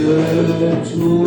de tout.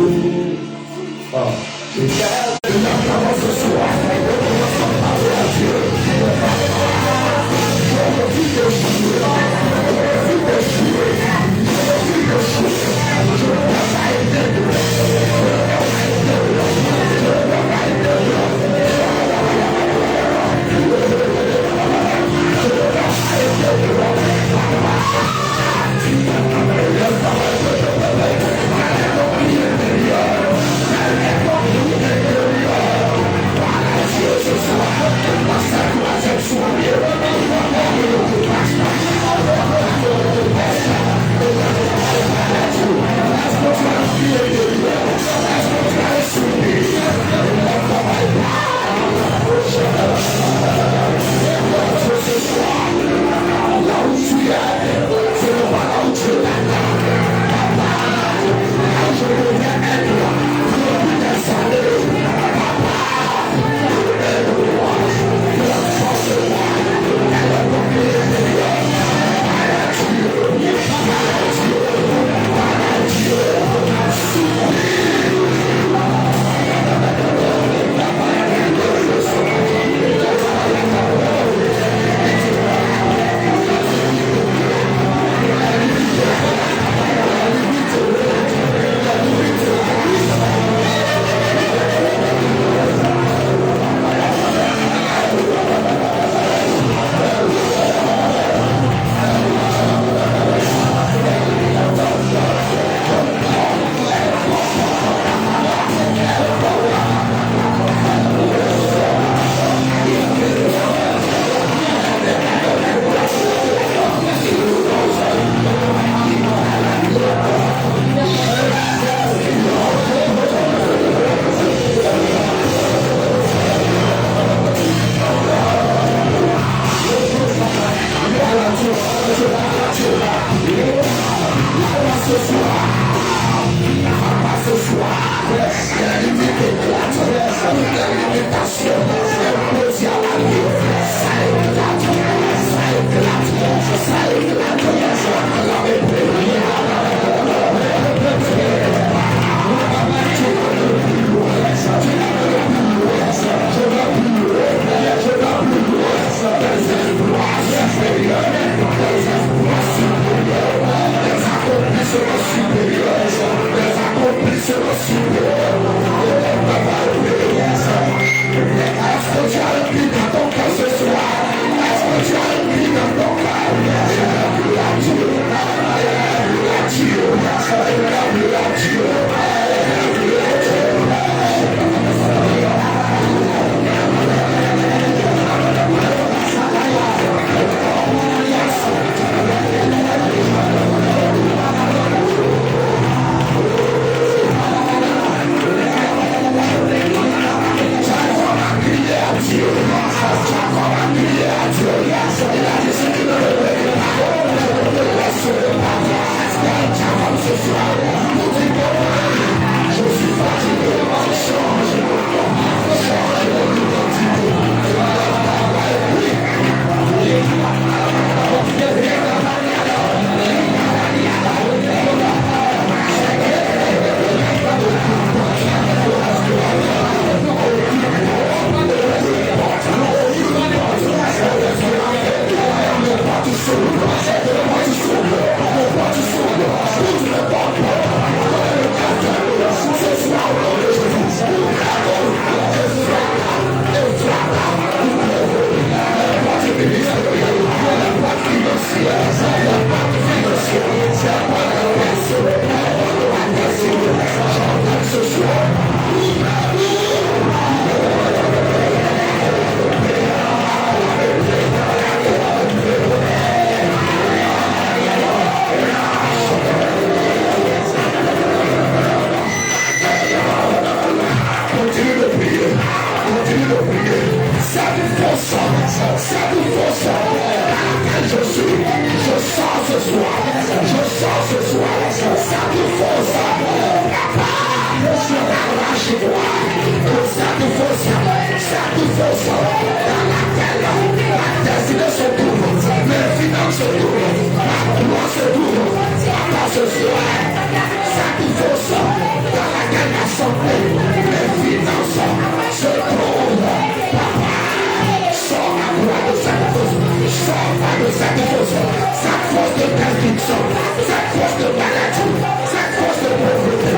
cette force de maladie, cette force de pauvreté,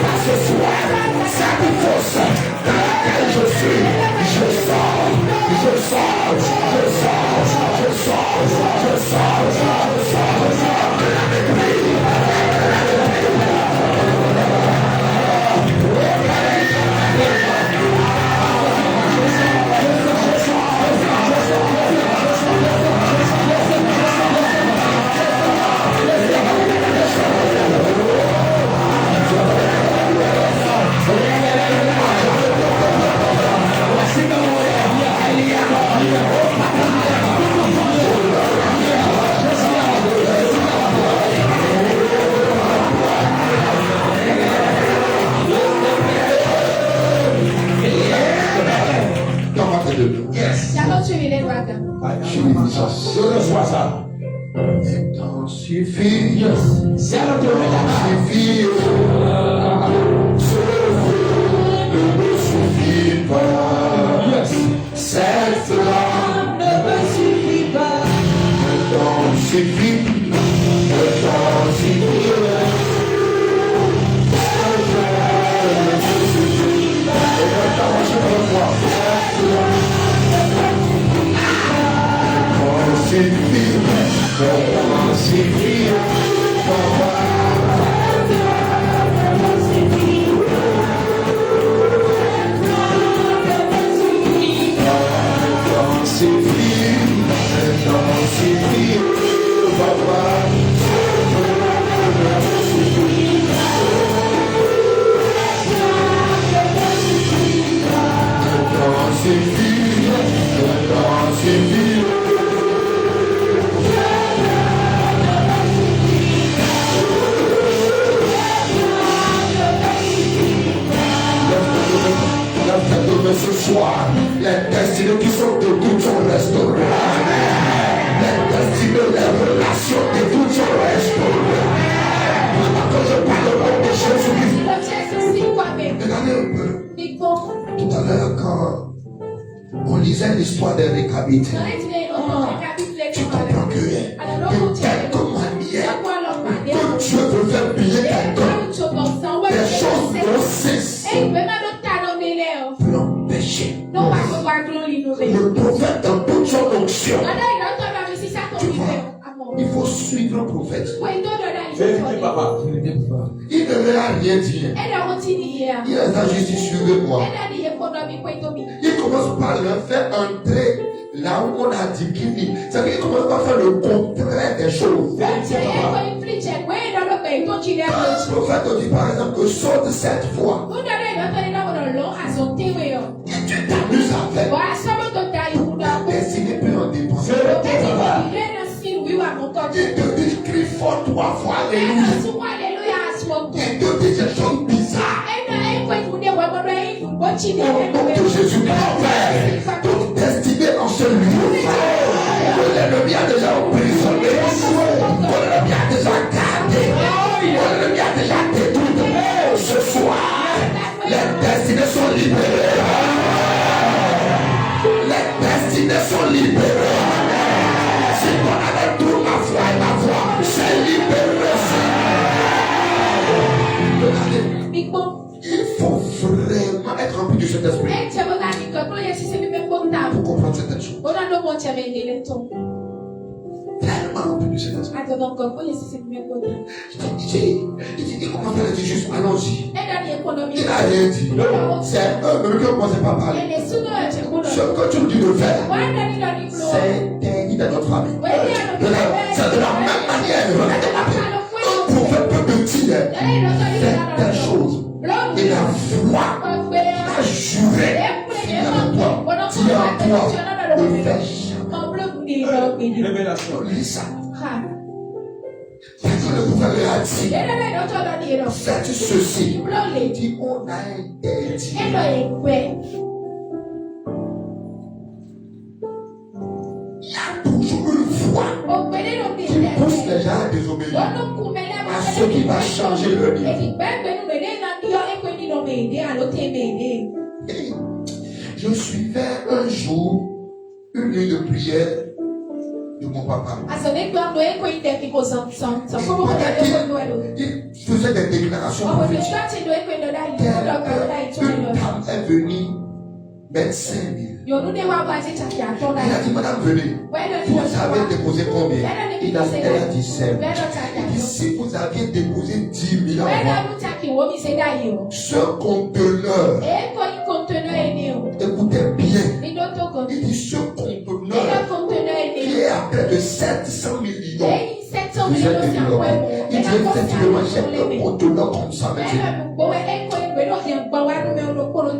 par ce soir, cette force dans laquelle je suis, je sors, je sors, je sors, je sors, je sors, je sors de la mépris. Yes. Je reçois ça. Et t'en suffit. Yes. Suffit. Ne me suffit pas. Yes. Cette flamme ne me suffit pas. Ne t'en suffit. Ne t'en suffit. Ce soir, les destinées qui sont debout sont restaurées. Les destinées, les relations debout sont restaurées. Quand je parle au nom de Jésus-Christ, regardez un peu. Tout à l'heure, quand on lisait l'histoire des Récabites, tu comprends que de quelque manière que Dieu veut faire payer quelqu'un, des choses vont cesser pour l'empêcher. Le prophète dans toute son onction, tu vois, il faut suivre le prophète. Il ne verra rien dire. Il a juste dit suivez-moi. Il commence par leur faire entrer là où on a dit qu'il dit. C'est-à-dire qu'il commence par faire le contraire des choses. Le prophète dit par exemple que saute cette fois. Et tu t'amuses avec. Ta destinée peut en dépendre. Il te dit crie fort 3 fois alléluia. Il te dit des choses bizarres. Au nom de Jésus, toute destinée en ce lieu. L'ennemi a déjà emprisonné. L'ennemi a déjà gardé. L'ennemi a déjà détruit. Ce soir, les destinées sont libérées. Les destinées sont libérées. Si on avait tout ma foi et ma voix, c'est libéré. Il faut vraiment être rempli du Saint-Esprit pour comprendre certaines choses. Tellement rempli du Saint-Esprit. Il commence à dire juste allons-y. Il n'a rien dit. C'est eux-mêmes qui ont commencé par parler. Ce que tu nous dis de faire, c'est interdit dans notre famille. C'est de la même manière. Un prophète peut me dire certaines choses. Et la foi a juré qu'il avec toi, dit en toi, ne fais jamais. Révélation. Lis ça. Quand le gouvernement a dit, faites ceci, dit on a interdit. Il y a toujours une foi qui pousse les gens à désobéir à ce qui va changer leur vie. Je suivais un jour une nuit de prière de mon papa. Il faisait des déclarations prophétiques. Une dame est venue mettre 5 000. Il a dit, madame, venez. Vous avez déposé combien? Elle a dit 5 000. Il dit, si vous aviez déposé 10 000 ce conteneur, écoutez bien, il dit, ce conteneur qui est à près de 700 millions. Vous êtes développé. Il dit, effectivement, j'ai un conteneur comme ça maintenant.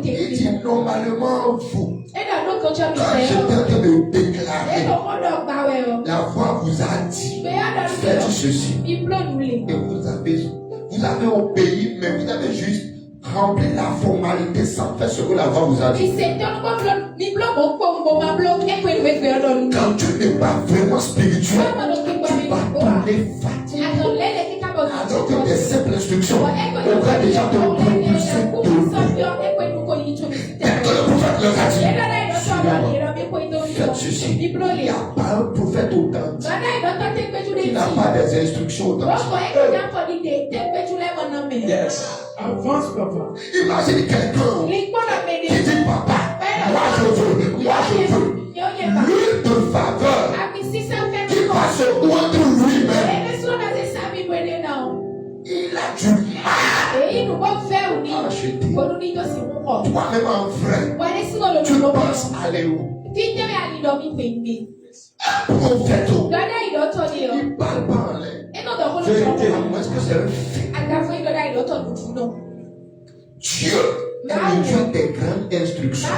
Il dit, normalement, vous, quand j'étais en train de déclarer, la voix vous a dit, faites ceci. Et vous avez obéi, mais vous avez juste rempli la formalité sans faire ce que la voix vous a dit. Quand tu n'es pas vraiment spirituel, tu vas tourner fatigué. Alors que des simples instructions auraient déjà te propulser de vous. Le prophète leur a dit, faites ceci. Il n'y a pas un prophète authentique qui n'a pas des instructions authentiques. Yes. Avance, papa. Imagine quelqu'un qui dit, papa, moi je veux. L'huile de faveur qui va se rendre lui-même. Il a du mal à acheter. Toi-même en vrai, tu penses aller où? Prophète, il parle pas en l'air. Vérité, est-ce que c'est un fait? Dieu est le Dieu des grandes instructions.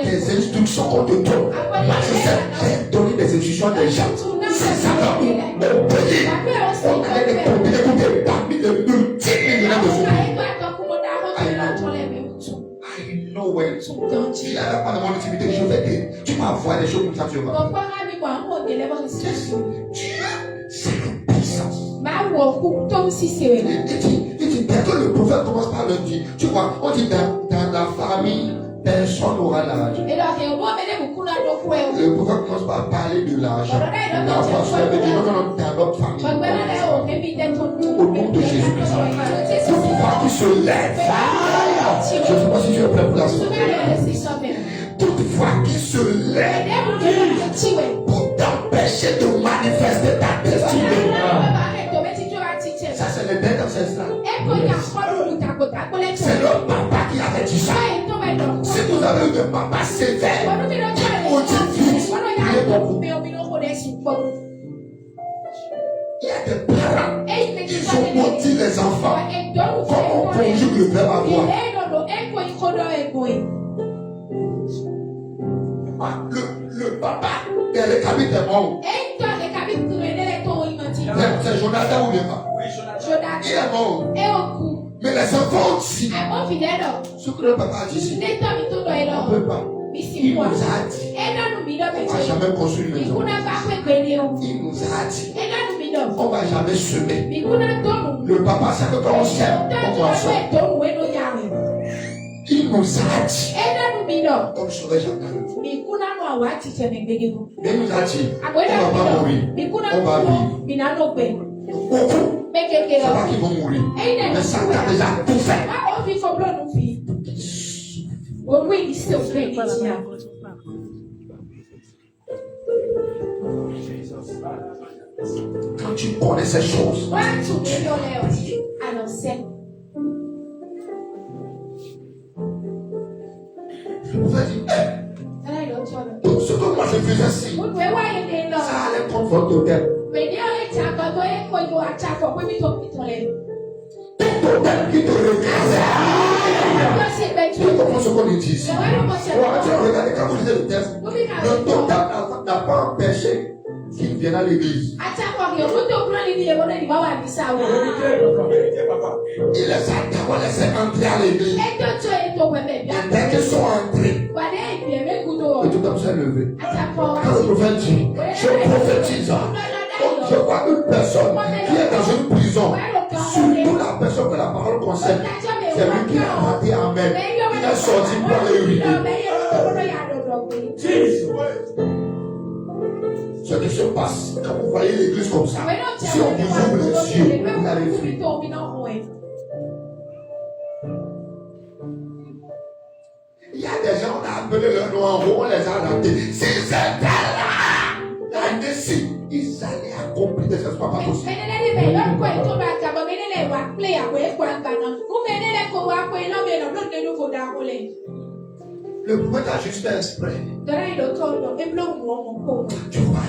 Des instructions qu'on te donne. Parce que c'est donner des instructions à des gens. C'est ça. Mon pays, on allait les compter, écoutez, parmi les multimillionnaires de ce pays. I know where it's going. Il n'y a pas de mon intimité. Je vais dire, tu vas voir des choses comme ça sur moi. Dieu, c'est une puissance. Il dit, dès que le prophète commence par le dire, tu vois, on dit dans la famille, personne n'aura l'argent. Le prophète commence par parler de l'argent. La pasteur veut dire, non, dans notre famille. Au nom de Jésus-Christ. Tout pouvoir qui se lève. Je ne sais pas si tu es prêt pour la soirée. Toute voix qui se lève pour t'empêcher de manifester ta destinée. Ça, c'est le dette ancestral. C'est le papa qui avait dit ça. Si vous avez eu un papa sévère, on dit vite, il est beaucoup. Il y a des parents, ils ont maudit les enfants. Comme on conjugue le verbe avoir. Le papa, le cabine est mort. C'est Jonathan ou bien pas? Oui, Jonathan. Il est mort. Mais les enfants aussi. Ce que le papa a dit ici, on ne peut pas. Il nous a dit, on ne va jamais construire une maison. Il nous a dit, on ne va jamais semer. Le papa, c'est que quand on sème, on consomme. Il nous a dit, on ne saurait jamais. Mais il nous a dit, on ne va pas mourir, on va vivre. Beaucoup, c'est pas qu'ils vont mourir. Mais ça a déjà tout fait. Quand tu connais ces choses, je vous ai dit, tout ce que moi je faisais ainsi, ça allait conforter au terre. Qui te regarde. Tu comprends ce qu'on dit ici. Tu as regardé quand vous lisez le texte. Le total n'a pas empêché qu'il vienne à l'église. Il les a d'abord laissé entrer à l'église. Et dès qu'ils sont entrés, et tout homme s'est levé. Quand le prophète dit, je prophétise, je vois une personne qui est dans une prison. Surtout la personne que la parole concerne. C'est lui qui a raté Amen. Il est sorti pour aller uriner. se passe quand vous voyez l'église comme ça. Si on vous ouvre les yeux, vous allez fuir. Il y a des gens, on a appelé leur nom en haut, on les a adaptés. S'ils étaient là, ils allaient accomplir des exploits pas possibles. Le prophète a juste fait exprès. Tu vois.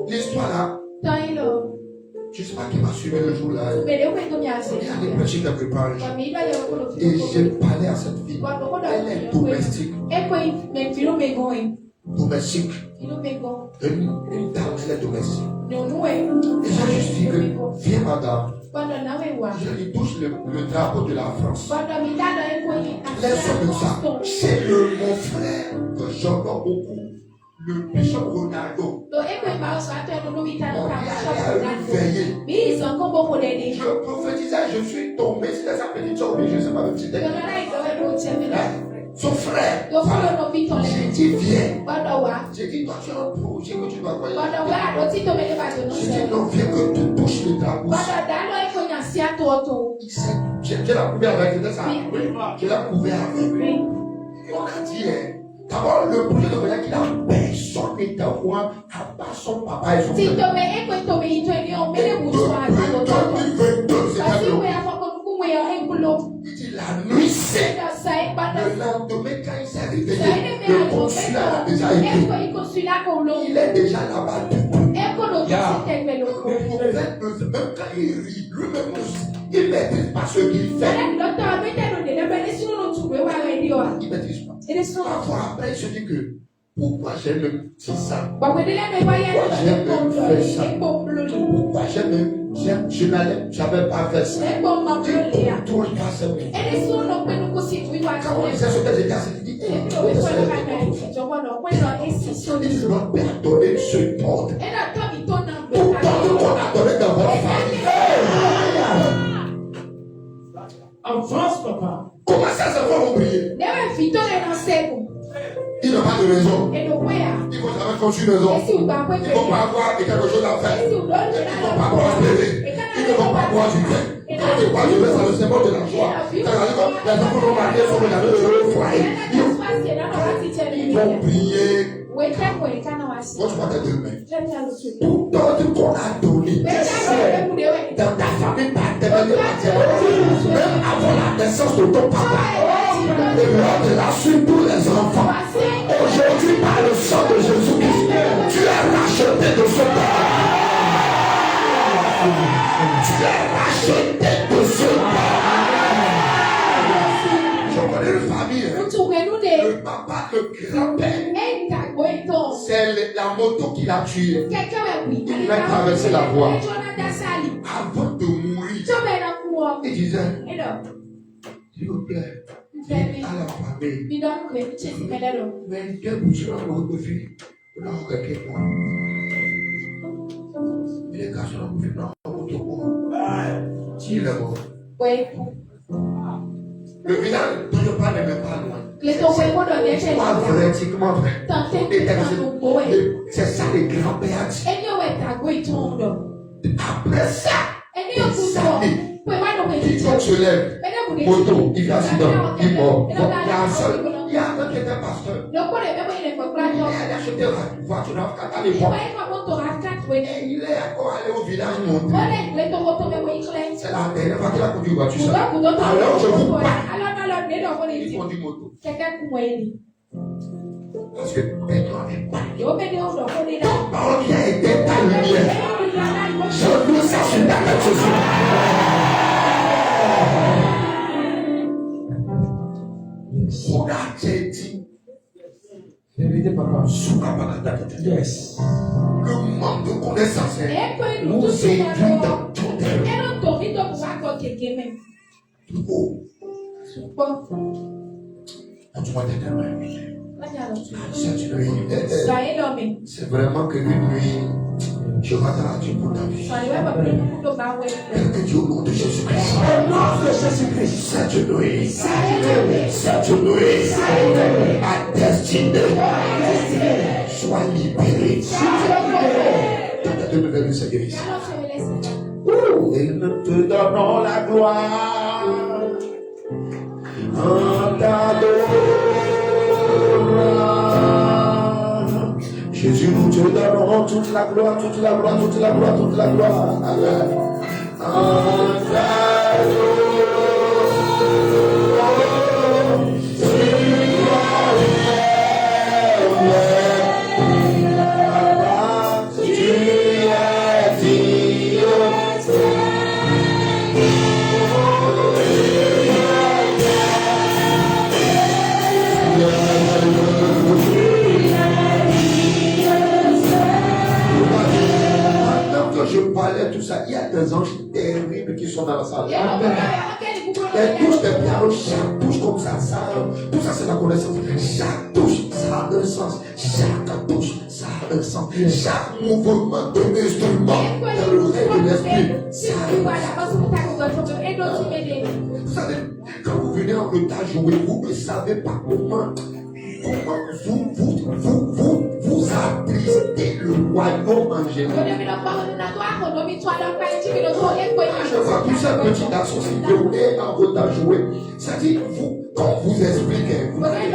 L'histoire là. Je ne sais pas qui m'a suivi le jour là. Il y a des prêchés quelque part. Et j'ai parlé à cette fille. Elle est domestique. Domestique. Une dame qui est domestique. Et j'ai juste dit que, viens madame. Je lui touche le drapeau de la France. Laisse-moi ça. C'est mon frère que j'adore beaucoup. Le bishop Ronaldo. Je prophétisais, je suis tombé sur sa petite soeur, je ne sais pas même si c'était. Son frère. J'ai dit, viens. J'ai dit, toi, tu as un projet que tu dois voyager. J'ai dit, non, viens que tu touches le drapeau. J'ai la couvert avec ça. J'ai la couvert avec. On a dit, d'abord, le projet de voyage qu'il a personne n'était au courant, à part son papa et son frère. 2022, il dit la nuit, c'est le lendemain quand il s'est réveillé, le consulat a déjà été. Il est déjà là-bas depuis. Le prophète, même quand il rit, lui-même aussi, il ne maîtrise pas ce qu'il fait. Il ne maîtrise pas. Parfois, après, il se dit que pourquoi j'aime si ça? Pourquoi j'aime faire ça? Pourquoi j'avais pas fait ça? Tout le cas, c'est vrai. Quand on disait ce que j'ai cassé, il dit, il m'a pardonné ce ordre. Tout ordre qu'on a donné dans votre famille. En France, papa. Comment ça se fait oublier? Il n'a pas de raison. Il ne faut jamais construire une maison. Il ne faut pas avoir quelque chose à faire. Il ne faut pas prospérer. Il ne faut pas boire du vin. Quand tu bois du vin, c'est le symbole de la joie. Les enfants vont marier, sont regardés le foyer. Ils vont prier. Moi, je vois tes deux mains. Tout ordre qu'on a donné, dans ta famille paternelle, même avant la naissance de ton papa, et l'ordre l'a su tous les enfants. Aujourd'hui, par le sang de Jésus-Christ, tu es racheté de ce corps. Tu es racheté de ce corps. Je connais une famille. Le papa, le grand-père. C'est la moto qui l'a tué. Il a traversé la voie. Avant de mourir, il disait, s'il vous plaît, à la famille, mais deux bouchons de fille, on a regardé moi. Il est caché dans le film, on a moi. Qui est mort? Le village dont je parle n'est même pas loin. Pratiquement vrai. C'est ça les grands-pères. Après ça, il se lève. Moto, il fait accident, il mort. Il y a un qui était pasteur. Il a acheté une voiture à l'époque. Et il est encore allé au village monter. C'est la dernière fois qu'il a conduit une voiture. Alors je vous parle. Il conduit moto. Parce que Pedro avait parlé. Ton parole qui a été ta lumière. Je nous assure dans la chose. Regarde, dit. Vérité, papa. Yes. Le manque de connaissance nous séduit dans tout terrain. C'est vraiment que une nuit, Je m'attends à Dieu pour ta vie. Que Dieu au nom de Jésus-Christ. Au nom de Jésus-Christ. Cette nuit. Ma destinée. Sois libérée. De me sa guérison. Et nous te donnons la gloire. En t'adorant. Jésus, nous te donnons toute la gloire, toute la gloire, toute la gloire, toute la gloire. En t'adorant. Je parlais tout ça, il y a des anges terribles qui sont dans la salle. Les touches des pianos, chaque touche comme ça, tout ça c'est la connaissance. Chaque touche, ça a un sens. Chaque touche, ça a un sens. Chaque mouvement de l'instrument dans le règne de l'esprit, ça a un sens. Vous savez, quand vous venez en retard jouer, vous ne savez pas comment vous appristez le royaume en général. Je vois tous ces petits garçons qui venaient en retard jouer. C'est-à-dire, quand vous expliquez, vous allez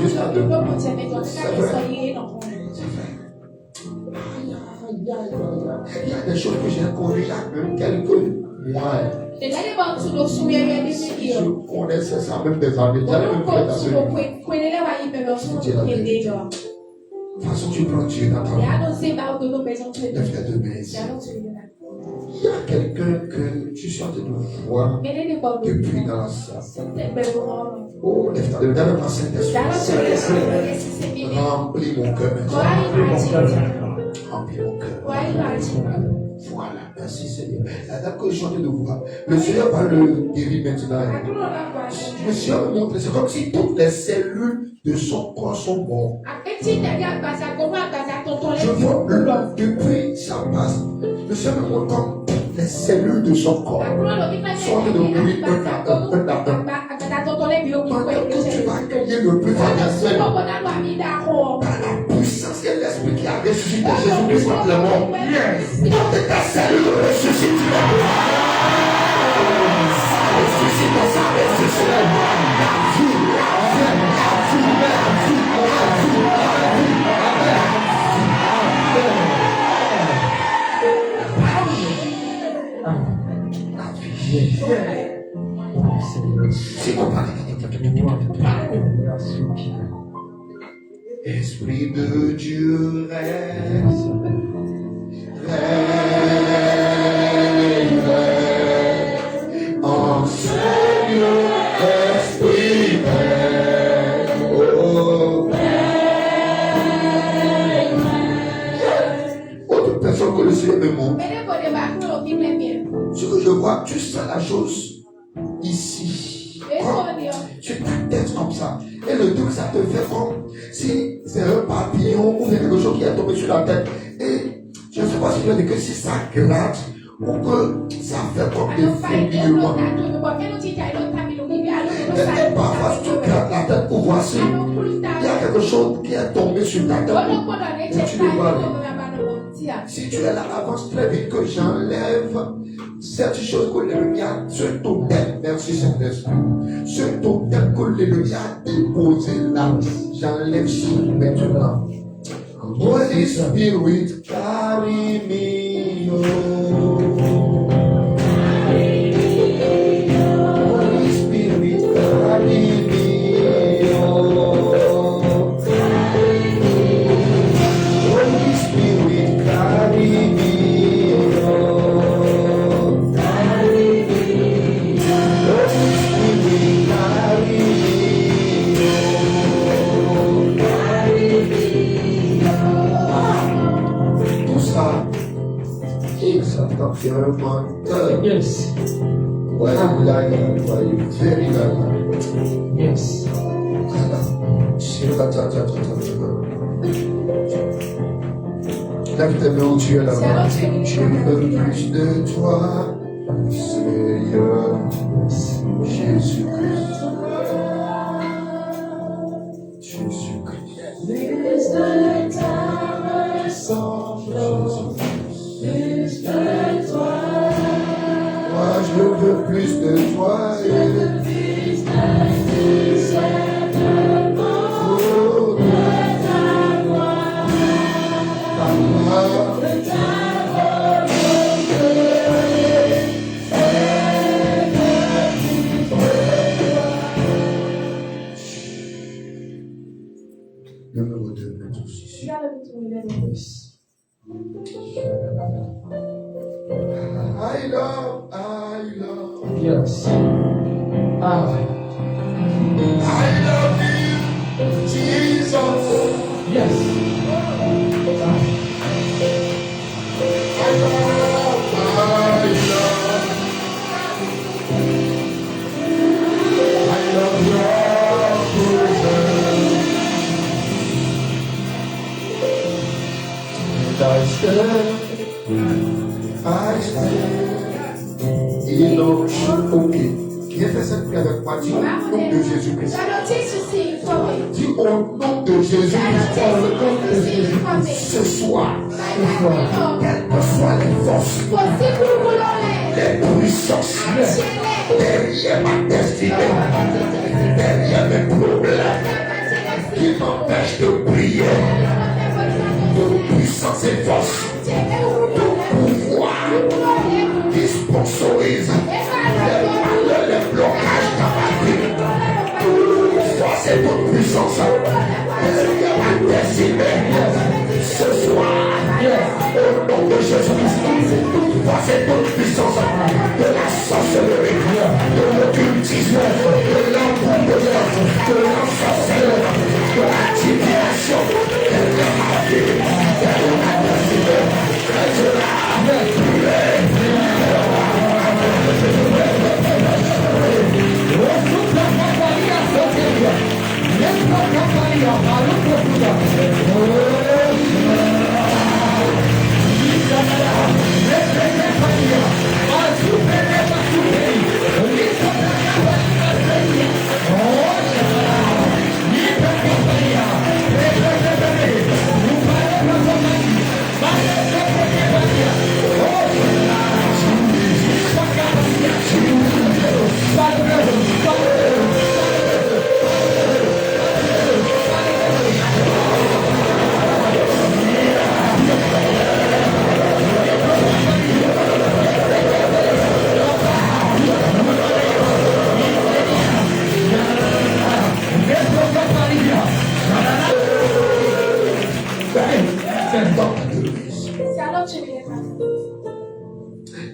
jusqu'à demain. C'est vrai. Il y a des choses que j'ai connues il y a même quelques mois. Je connaissais ça même des années. J'avais même fait ta semaine. De toute façon, tu prends Dieu dans ta vie. Lève tes deux mains. Il y a quelqu'un que tu sens de voir depuis dans la salle. Oh, lève ta main. Dans Saint-Esprit. Remplis mon cœur maintenant. Remplis mon cœur. Voilà, merci Seigneur. La dame que je chantais de voir, le Seigneur va le guérir maintenant. Le Seigneur me montre, c'est comme si toutes les cellules de son corps sont mortes. Je vois depuis ça passe. Le Seigneur me montre comme les cellules de son corps sont en train de mourir un à un. Pendant que tu vas accueillir le plus fantastique par la puissance et l'esprit qui a ressuscité Jésus-Christ contre le monde. De ta cellule ressuscite. Ça ressuscite. La vie, c'est Esprit de Dieu reste, enseigne, Esprit reste, autre personne que le Seigneur me montre. Ce que je vois, tu sens la chose ici. Sur ta tête comme ça. Et le truc, ça te fait comme si c'est un papillon ou quelque chose qui est tombé sur la tête. Et je ne sais pas si je dis que si ça gratte ou que ça fait comme des fourmillements. Et parfois, tu grattes la tête pour voir si il y a quelque chose qui est tombé sur ta tête. Et tu le vois. Si tu es là, avance très vite que j'enlève cette chose que l'ennemi a, ce totem, merci Saint-Esprit, ce totem que l'ennemi a déposé là, j'enlève ça maintenant. Holy Spirit, carry me, Holy Spirit, carry me, Holy Spirit, carry me. C'est un menteur. Yes. Why you lying? Why you very lying? Yes. Lève tes mains où tu es là-bas. Je veux plus de toi, Seigneur Jésus-Christ. Jésus-Christ. Moi, je veux plus de toi. Numéro 2, nous tous ici. I love. Yes. I love you, Jesus. Yes. I love. I love your presence. And I stand. Il ok. Qui a fait cette prière avec moi? Dis au nom de Jésus-Christ. Dis au nom de Jésus-Christ. Ce soir, quelles que soient les forces, les puissances, derrière ma destinée, derrière mes problèmes, qui m'empêchent de prier, de puissance et force, de pouvoir, qui sponsorisent les blocages dans ma vie, force et toute puissance, derrière ma destinée, ce soir, au nom de Jésus-Christ, force et toute puissance de la sorcellerie, de l'occultisme, de l'empoisonnement, de l'ensorcellement, de la divination, de ma vie, de ma destinée, de la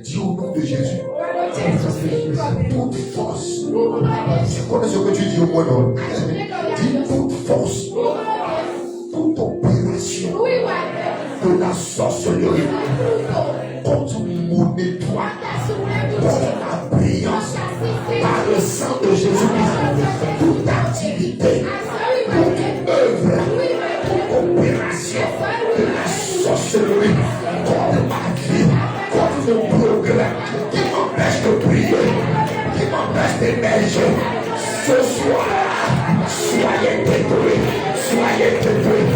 dis au nom de Jésus. Toute force. Tu connais ce que tu dis au moins non? Dis toute force. Toute opération de la sorcellerie contre mon étoile, contre ma brillance, par le sang de Jésus-Christ, toute activité, toute œuvre, toute opération de la sorcellerie contre ma vie, contre mon progrès, qui m'empêche de prier, qui m'empêche d'émerger. Ce soir, soyez détruits, soyez détruits.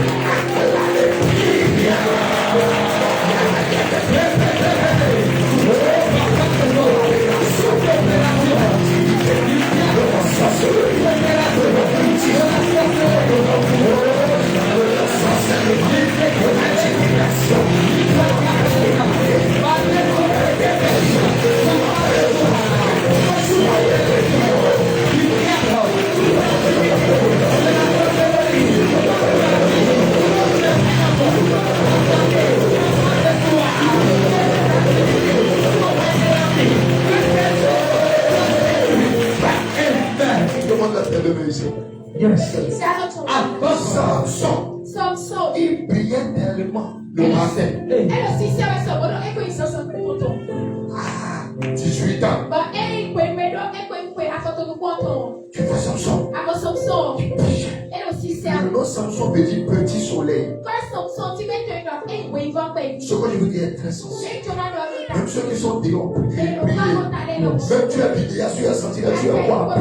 Samson, il priait tellement le matin. 18 ans. Tu vois Samson. Il priait. Le nom Samson veut dire petit soleil. Ce que je veux dire est très sensible. Même ceux qui sont dehors, priez. Même tu as vidéo, tu as senti là, tu as quoi?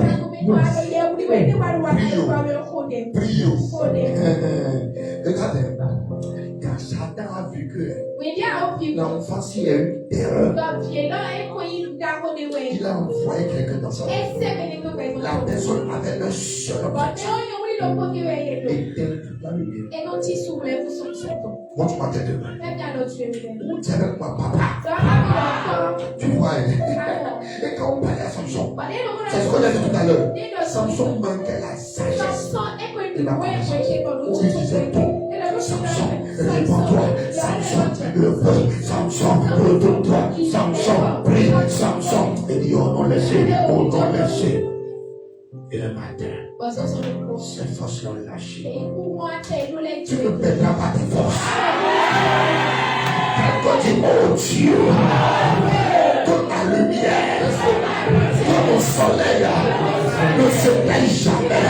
Prie. Regardez, quand Satan a vu que l'enfant s'il y a eu terreur, il a envoyé quelqu'un dans sa vie. La personne avait un seul objectif. Éteindre la lumière. Montre-moi tes deux mains. Dis avec moi, papa. Tu vois, et quand on parlait à Samson, c'est ce qu'on a dit tout à l'heure. Samson manquait la sagesse et la connaissance. On lui disait tout. Samson, réponds-toi. Samson, lève-toi. Samson, retourne-toi. Samson, prie. Samson. Et dit, oh non, laissez. Oh non, laissez. Et le matin, ces forces l'ont lâché. Tu ne perdras pas tes forces. Quand tu dis, oh Dieu, que la lumière, comme au soleil, ne se paye jamais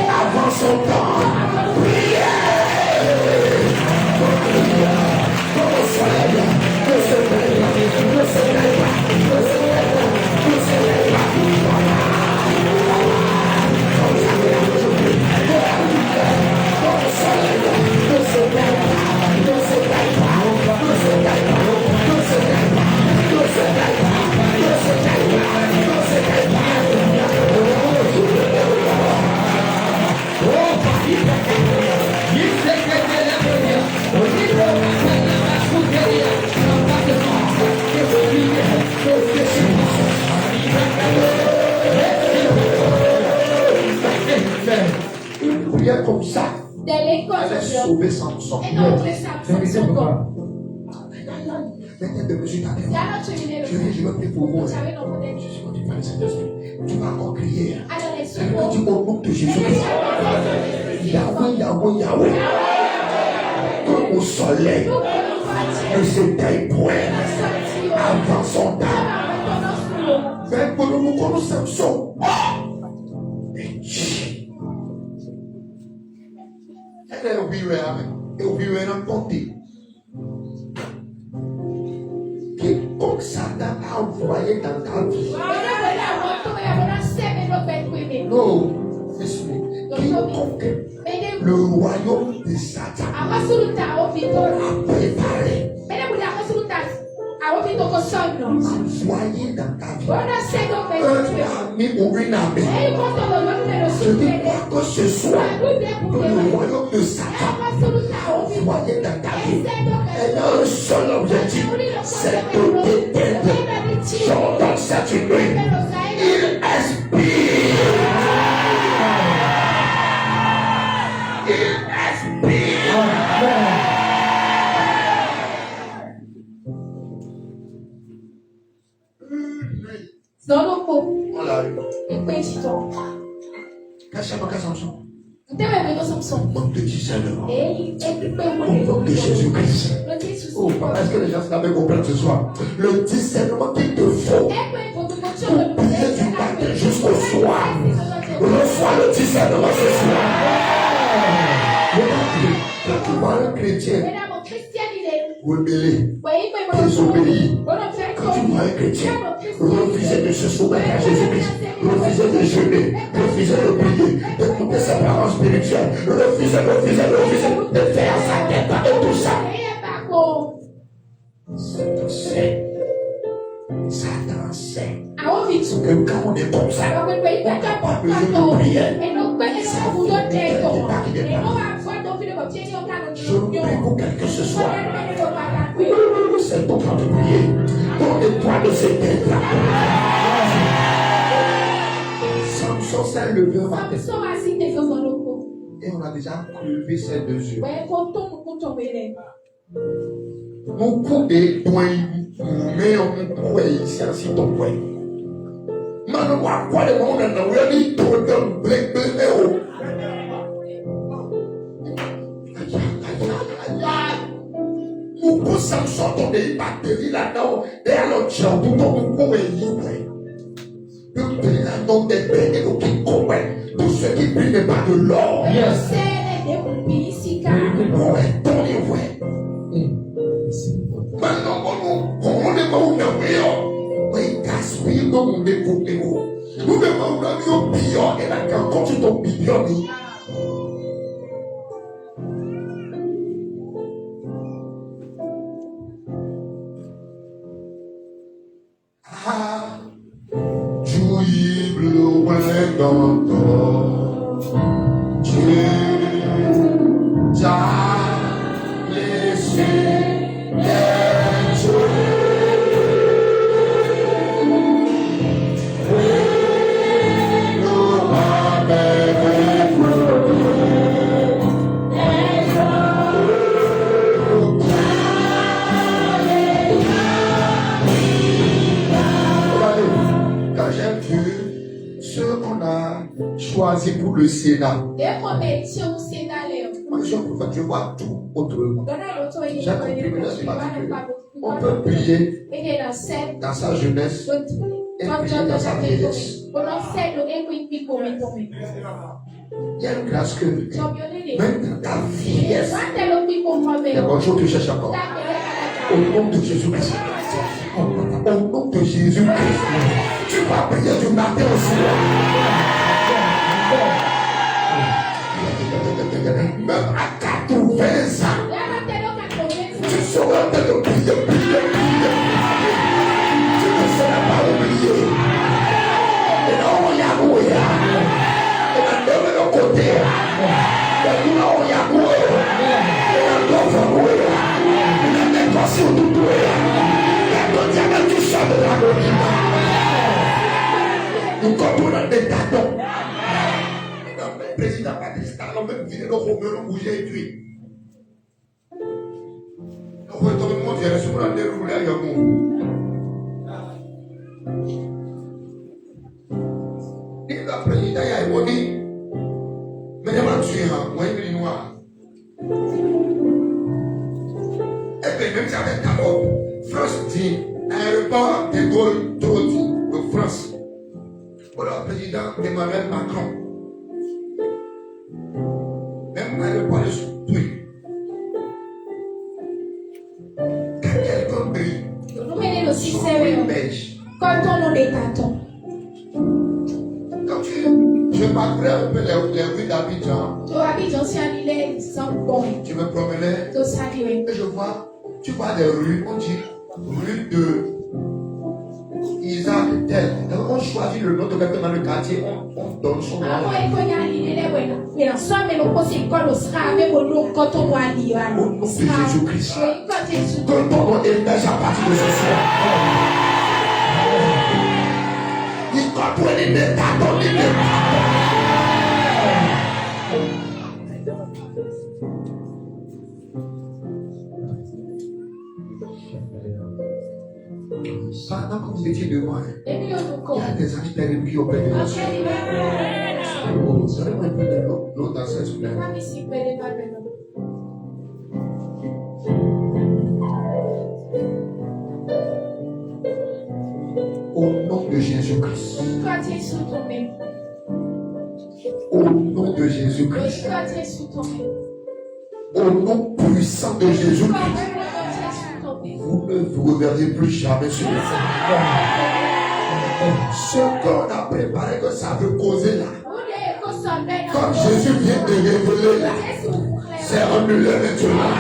avant son temps. Priez. Comme au soleil, ne se paye pas, ne se paye pas, ne se paye pas, ne se paye pas. Une prière comme ça, elle a sauvé Samson. Maintenant, de mesure ta terre. Je vais prier pour vous. Je suis content de le Saint-Esprit. Tu vas encore crier. Tu dis au nom de Jésus-Christ. Yahweh, Yahweh, Yahweh. Comme au soleil, ne s'éteille point avant son temps. Mais pour nous connaître Samson. Quiconque Satan a envoyé dans ta vie. Non, quiconque le royaume de Satan a préparé. Envoyé dans ta vie. Un ami ou une amie. Je dis que ce soit le royaume de Satan envoyé dans ta vie. Elle a un seul objectif, c'est de t'éteindre. J'entends cette nuit. Il expire. Il expire. On l'a eu. Cache-moi Samson. Manque de discernement. Au nom de Jésus-Christ. Oh, est-ce que les gens savent comprendre ce soir? Le discernement qu'il te faut pour prier du matin jusqu'au soir. Reçois le discernement ce soir. Quand tu vois un chrétien rebellé, désobéi, quand tu vois un chrétien refuser de se soumettre à Jésus-Christ, refuser de jeûner, refuser de prier, d'écouter ses parents spirituels, refuser de faire sa tête et tout ça. Satan sait que quand on est comme ça, on n'a pas besoin de prière. Je prie pour quelqu'un ce soir. C'est ton temps de prier. Ton étoile de s'éteindre. Samson s'est levé un matin. Et on a déjà crevé ses deux yeux. Mon coup est point, mais on peut ici ainsi ton point. Maintenant, quoi de monde n'a rien dit, tout le blé. Pour Samson, ton des bactéries là-dedans, et alors tu as tout ton corps est libre. Le pays là-dedans des pays qui commettent, tous ceux qui brillent n'est pas de l'or. Yes. Choisi pour le Sénat. Moi, je vois tout autrement. J'ai compris on peut prier dans sa jeunesse et prier dans sa vieillesse. Il y a une grâce que même dans ta vieillesse, il y a bonne chose que tu cherches encore. Au nom de Jésus-Christ. Au nom de Jésus-Christ. Tu vas prier du matin au soir. Même à 80 ans, tu seras en train de prier. Tu ne seras pas oublié. Et là, on y a goué. Et là, on est de côté. Et là, on y a goué. Et là, on va goué. Et là, on est passé au tout. Et là, on y a tout ça de la goué. Nous comprenons des tatons. Le président Patrice Talon même vidé le Romain bouger et tuer. Donc, tout le monde vient sur la déroulée à Yamou. Et le président a évolué. Mais il m'a tué, moi, il est noir. Et puis, même si avec Talon, France dit, aéroport de Gaulle, de France. Voilà, le président Emmanuel Macron. Même à l'époque de tout. Quand quelqu'un brille, quand je parcourais un peu les rues d'Abidjan, je me promenais et je vois, tu vois des rues, on dit rue de Isaac tel. Donc on choisit le nom de quelqu'un dans le quartier, on donne son nom. Au nom de Jésus-Christ. Que ton nom émerge à partir de ce soir. Il comprend les tatons, pendant que vous étiez devant, il y a des anges terribles qui opèrent de vous. Vous allez mettre de l'eau dans cette main. Au nom de Jésus-Christ. Au nom de Jésus-Christ. Au nom puissant de Jésus-Christ. Vous ne vous reverrez plus jamais sur le fond. Ce qu'on a préparé que ça veut causer là. Comme Jésus vient de révéler là. C'est annulé maintenant.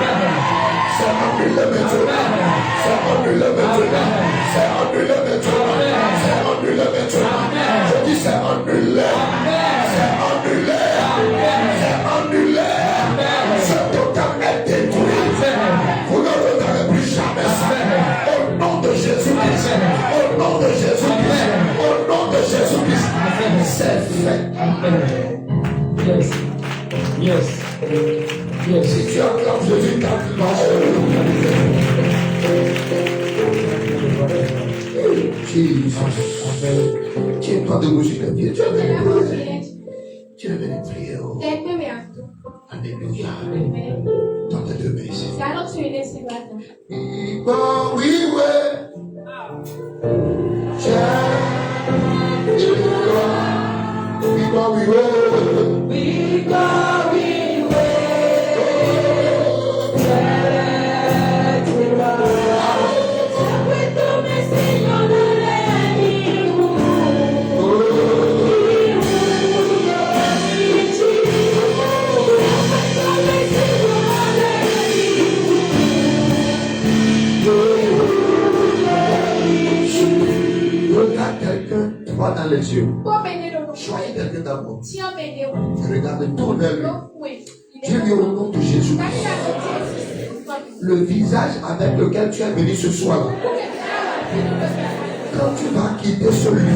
C'est annulé maintenant. C'est annulé maintenant. C'est annulé maintenant. C'est annulé maintenant. Je dis c'est annulé. C'est annulé. C'est annulé. Ce total est détruit. Vous ne regarderez plus jamais ça. Au nom de Jésus-Christ. Au nom de Jésus-Christ. Au nom de Jésus-Christ. C'est fait. Yes. Yes. Yes. Si tu acclames Jésus, Jesus. Tiens-toi de bouger le pied. Tu as venu prier. Alléluia. Dans tes deux mains. Oui, oui. les yeux. Soyez quelqu'un d'amour. Regarde, tourne vers lui. Dieu dit au nom de Jésus. Le visage avec lequel tu es venu ce soir. Quand tu vas quitter celui,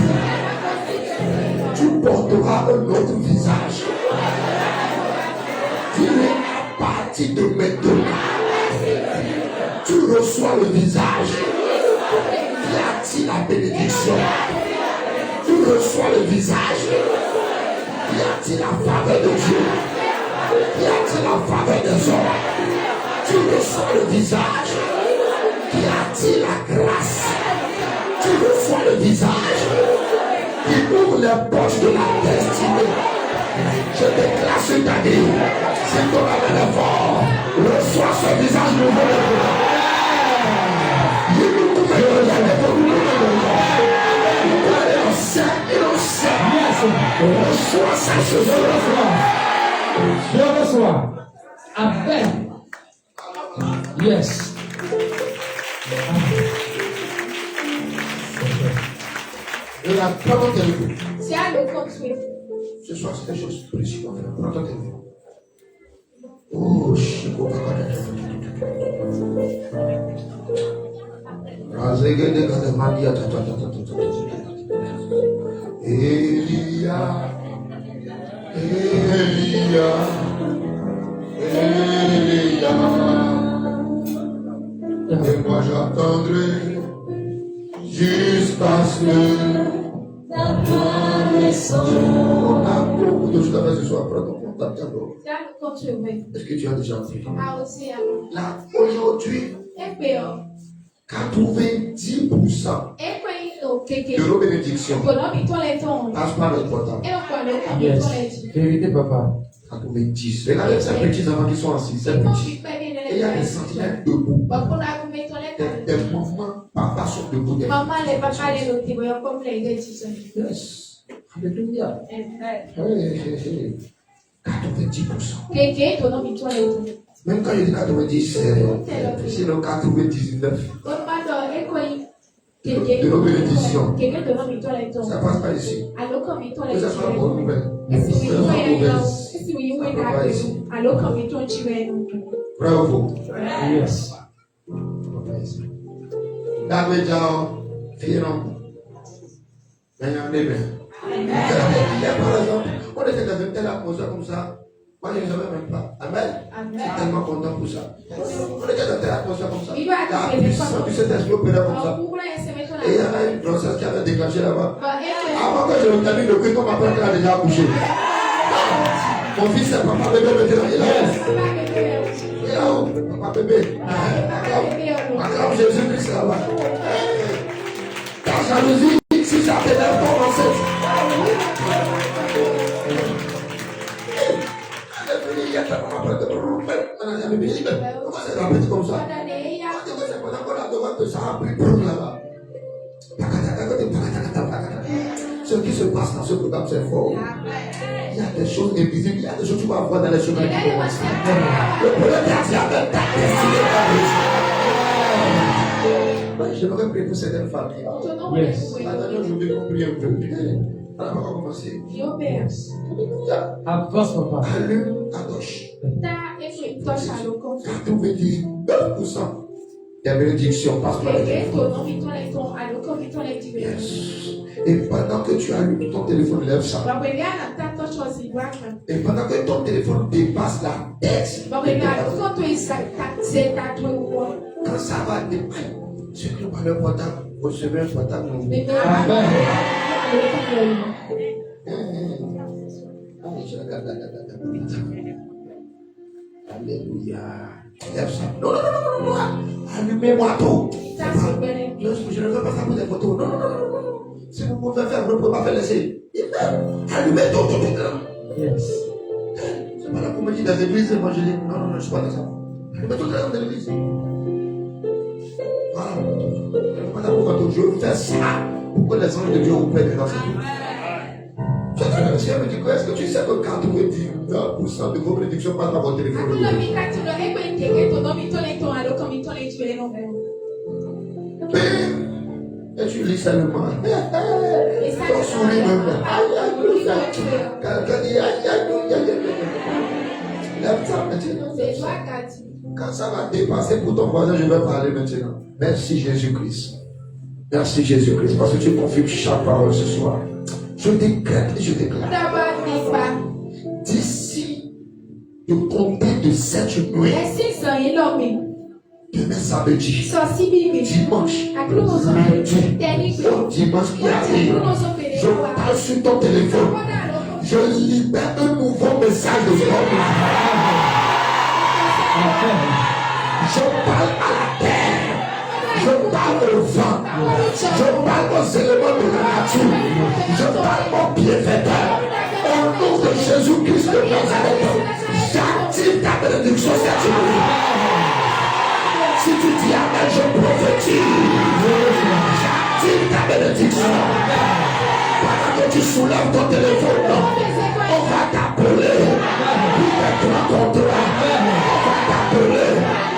tu porteras un autre visage. Dis-le à partir de maintenant. Tu reçois le visage. Y a-t-il la bénédiction? Tu reçois le visage. Y a-t-il la faveur de Dieu? Y a-t-il la faveur des hommes? Tu reçois le visage. Y a-t-il la grâce? Tu reçois le visage. Il ouvre les poches de la destinée. Je déclare cette année. C'est ton amen fort. Reçois ce visage nouveau. Reçois ça ce soir. Je reçois. Amen. Yes. Et la prends ton téléphone. C'est Ce soir, c'est quelque chose de précieux. Prends ton téléphone. Oh, Chico. Elia. Et moi j'attendrai jusqu'à ce que on a beaucoup de choses à faire ce soir. Prends ton contact d'abord. Est-ce que tu as déjà fait? Là, aujourd'hui, 90% de nos bénédictions passe par le portable. Yes. Vérité, papa. 90. Regardez ces petits enfants qui sont assis. Ces petits. Et il y a des sentinelles debout. Des mouvements, papa sont debout. Yes. Alléluia. 90%. Même quand je dis 90, c'est le 99. De nos bénédictions. Ça passe pas ici. Que ça soit bonne nouvelle. Que ça soit mauvaise. Ça passe pas ici. Bravo. Yes. David Jao, Firon. D'ailleurs, les mains. Par exemple, on était dans une telle atmosphère comme ça. Moi, je ne savais même pas. Amen. Je suis tellement content pour ça. On était dans une telle atmosphère comme ça. La puissance du Saint-Esprit opérait comme ça. Et il y avait une grossesse qui avait déclenché là-bas. Avant que je le termine, le Christ m'appelle qu'elle a déjà accouché. Mon fils, c'est papa bébé maintenant. Il est là-haut. Papa bébé. Acclame Jésus-Christ là-bas. La jalousie, si ça t'énerve ton enceinte. Il y a tellement de comment c'est rapide comme ça? Ça a pris pour là-bas. Ce qui se passe dans ce programme, c'est fort. Il y a des choses invisibles, il y a des choses que tu vas voir dans les chemins qui commencent. Le problème, c'est qu'il y a ta destinée. J'aimerais prier pour certaines familles. Maintenant, je vais prier un peu. Alors, on va commencer. Avance, papa. Allume à gauche. 99% des bénédictions passent par le téléphone. Yes. Et pendant que tu allumes ton téléphone, lève ça. Et pendant que ton téléphone dépasse la tête, quand ça va dépasser, ceux qui ont le portable, recevez un portable nouveau. Alléluia. Lève ça. Non. Allumez-moi tout. Je ne veux pas ça pour des photos. Non. Si vous pouvez faire, vous ne pouvez pas faire laisser. Allumez tout. Yes. C'est pas la comédie des églises évangéliques. Non, je ne suis pas dans ça. Allumez tout dans l'église. Voilà. Je veux faire ça pour que les anges de Dieu opèrent dans cette vie. Le Seigneur me dit, est-ce que tu sais que 99% de vos prédictions passent par votre téléphone? Et tu lis seulement. Ton sourire même. Quelqu'un dit aïe. Lève ça maintenant. Quand ça va dépasser pour ton voisin, je vais parler maintenant. Merci Jésus-Christ. Merci Jésus-Christ. Parce que tu confirmes chaque parole ce soir. Je décrète et je déclare. D'ici le compter de cette nuit. Demain samedi. Dimanche. Dimanche qui arrive. Je parle sur ton téléphone. Je libère un nouveau message de l'homme. Je parle à la terre. Je parle au vent. Je parle aux éléments de la nature. Je parle au bienfaiteur. Au nom de Jésus-Christ de Nazareth, j'active ta bénédiction cette nuit. Si tu dis amen, je prophétise. J'active ta bénédiction. Pendant que tu soulèves ton téléphone, on va t'appeler pour des grands contrats. On va t'appeler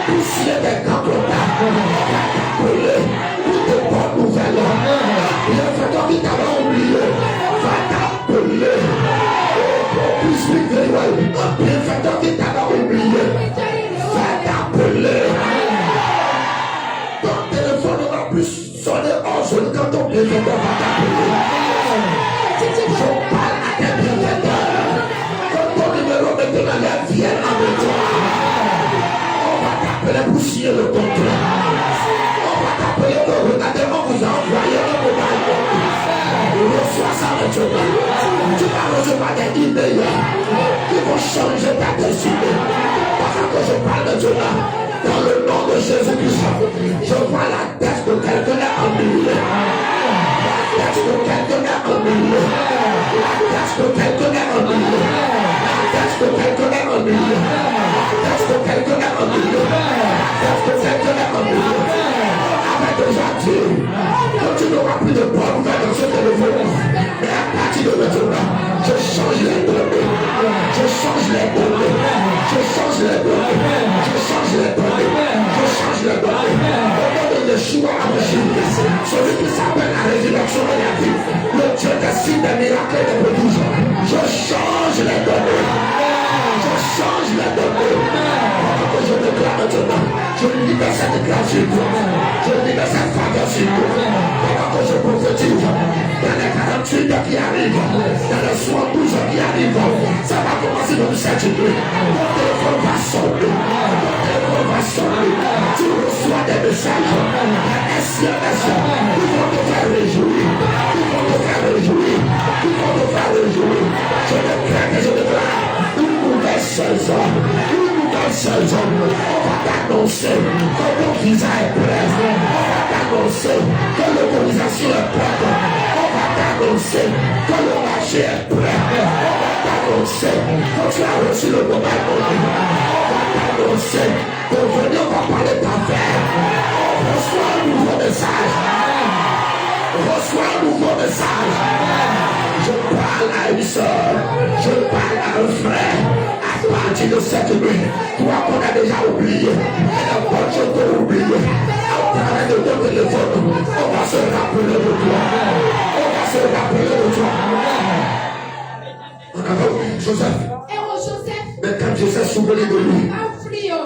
pour signer des grands contrats. On va t'appeler pour de bonnes nouvelles. Bienfaiteur qui t'avait oublié va t'appeler. Un bienfaiteur qui t'avait oublié va t'appeler. Ton téléphone ne va plus sonner en sonne quand ton bienfaiteur va t'appeler. Je parle à tes bienfaiteurs. Quand ton numéro maintenant vient avec toi, on va t'appeler pour signer le contrat. On va t'appeler pour regarder, on vous a envoyé un mobile. Reçois ça maintenant. Tu vas recevoir des emails qui vont changer ta destinée. Parce que je parle maintenant. Dans le nom de Jésus-Christ, je vois la tête de quelqu'un annulée. La tête de quelqu'un annulée. La tête de quelqu'un annulée. La tête de quelqu'un annulée. La tête de quelqu'un annulée. La tête de quelqu'un annulée. Avec déjà dit, quand tu n'auras plus de bonnes nouvelles dans ce téléphone, mais à partir de maintenant, je change les données. Je change les données. Je change les données. Je change les données. Je change les données. Au nom de Yeshua HaMashiach, celui qui s'appelle la résurrection et la vie, le Dieu des signes, des miracles et des prodiges, je change les données. Je change les données. Quand je déclare maintenant, je libère cette grâce sur toi. Je libère cette faveur sur toi. Quand je prophétise, dans les 48 heures qui arrivent, dans les 72 heures qui arrivent, ça va commencer comme cette nuit. Mon téléphone va sonner. Mon téléphone va sonner. Tu reçois des messages. SMS. Ils vont te faire réjouir. Ils vont te faire réjouir. Ils vont te faire réjouir. Je déclare et je déclare une nouvelle saison. Une nouvelle saison. On va t'annoncer que ton visa est prêt. On va t'annoncer que l'autorisation est prête. On va t'annoncer que le marché est prêt. On va t'annoncer que tu as reçu le mobile money. On va t'annoncer que venir on va parler d'affaires. Reçois un nouveau message. Reçois un nouveau message. Je parle à une soeur. Je parle à un frère. À partir de cette nuit, toi qu'on a déjà oublié, et la bonne chose qu'on a oublié, au travers de ton téléphone, on va se rappeler de toi. On va se rappeler de toi. On avait oublié Joseph. Mais quand Joseph s'est souvenu de lui,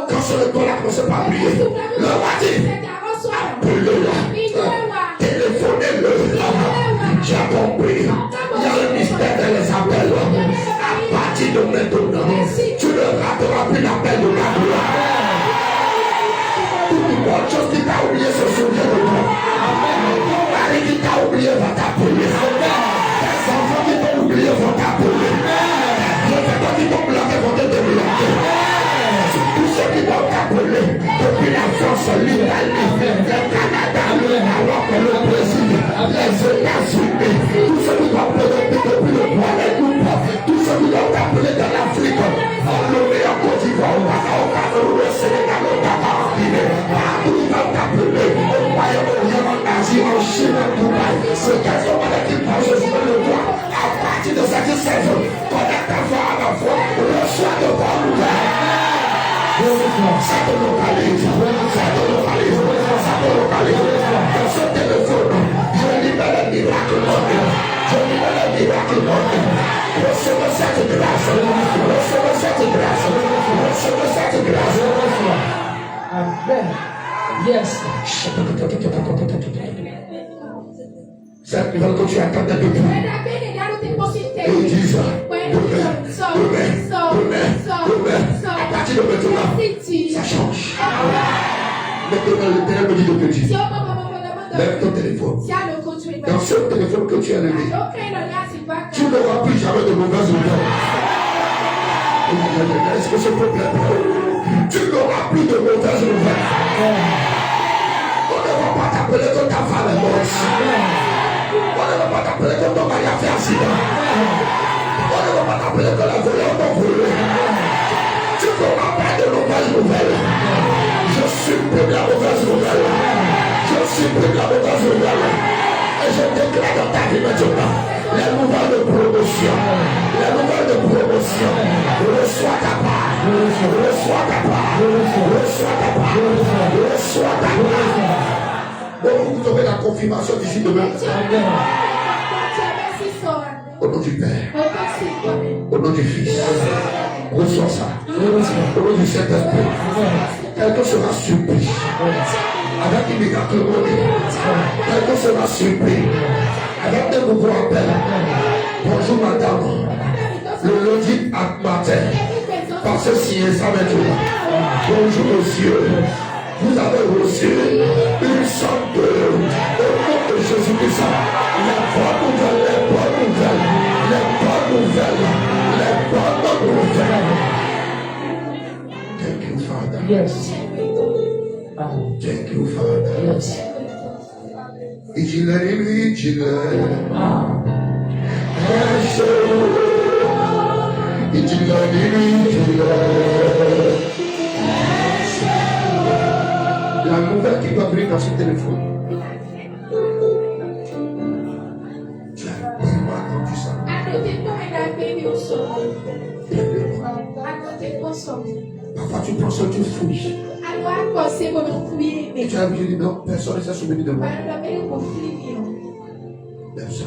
quand son école a commencé par prier, le roi dit, appelez-le, téléphonez-le. J'ai compris. Il y a un mystère dans les appels. À partir de maintenant, tu ne rateras plus l'appel de la gloire. Toute bonne chose qui t'a oublié se souvient de toi. Ton mari qui t'a oublié va t'appeler. Tes enfants qui t'ont oublié vont t'appeler. Les enfants qui t'ont bloqué vont te débloquer. Tous ceux qui vont t'appeler depuis la France, l'Italie, le Canada, le Maroc, le Brésil, les États-Unis, tous ceux qui vont t'appeler depuis le Guadeloupe, tous ceux qui vont t'appeler dans l'Afrique, en Lomé, en Côte d'Ivoire, au Cameroun, au Sénégal, au Dakar, en Guinée, partout ils vont t'appeler, au Moyen-Orient, en Asie, en Chine, en Dubaï, ce qu'elles ont avec qui pensent sur le toit. À partir de cette saison, connecte ta foi à la foi, reçois de bonnes nouvelles. Ça te localise, ça te localise, ça te localise. Dans ce téléphone, je libère les miracles. Je Recevez cette grâce. Recevez cette grâce. Recevez cette grâce. Amen. Yes. Cette nouvelle que tu attendais depuis. Et ils disent, à partir de maintenant, ça change. Maintenant, l'Éternel me dit de te dire, lève ton téléphone. Dans ce téléphone que tu as levé, tu n'auras plus jamais de mauvaises nouvelles. Est-ce que c'est problème? Tu n'auras plus de mauvaises nouvelles. On ne va pas t'appeler que ta femme est morte. On ne va pas t'appeler que ton mari a fait accident. On ne va pas t'appeler que la voleur m'a volé. Tu n'auras pas de mauvaises nouvelles. Je supprime la mauvaise nouvelle. Je supprime la mauvaise nouvelle. Et je déclare dans ta vie maintenant les nouvelles de promotion. Les nouvelles de promotion. Reçois ta part. Reçois ta part. Reçois ta part. Reçois ta part. Donc vous aurez la confirmation d'ici demain. Au nom du Père. Au nom du Fils. Reçois ça. Au nom du Saint-Esprit. Quelqu'un sera surpris. Avec une miracle. Quelqu'un sera surpris. Avec des nouveaux appels. Bonjour madame. Le lundi matin. Passez signer ça maintenant. Bonjour monsieur. Vous avez reçu une sorte de au nom de Jésus-Christ. Les bonnes nouvelles, les bonnes nouvelles, les bonnes nouvelles, les bonnes nouvelles. Thank you, Father. Yes. Thank you, Father. Yes. Vigilante. La nouvelle qui va venir dans ce téléphone. Tu as dis-moi quand tu sens. Parfois tu prends ça, tu fouilles. Et tu as vu, non, personne ne s'est souvenu de moi. Même ça.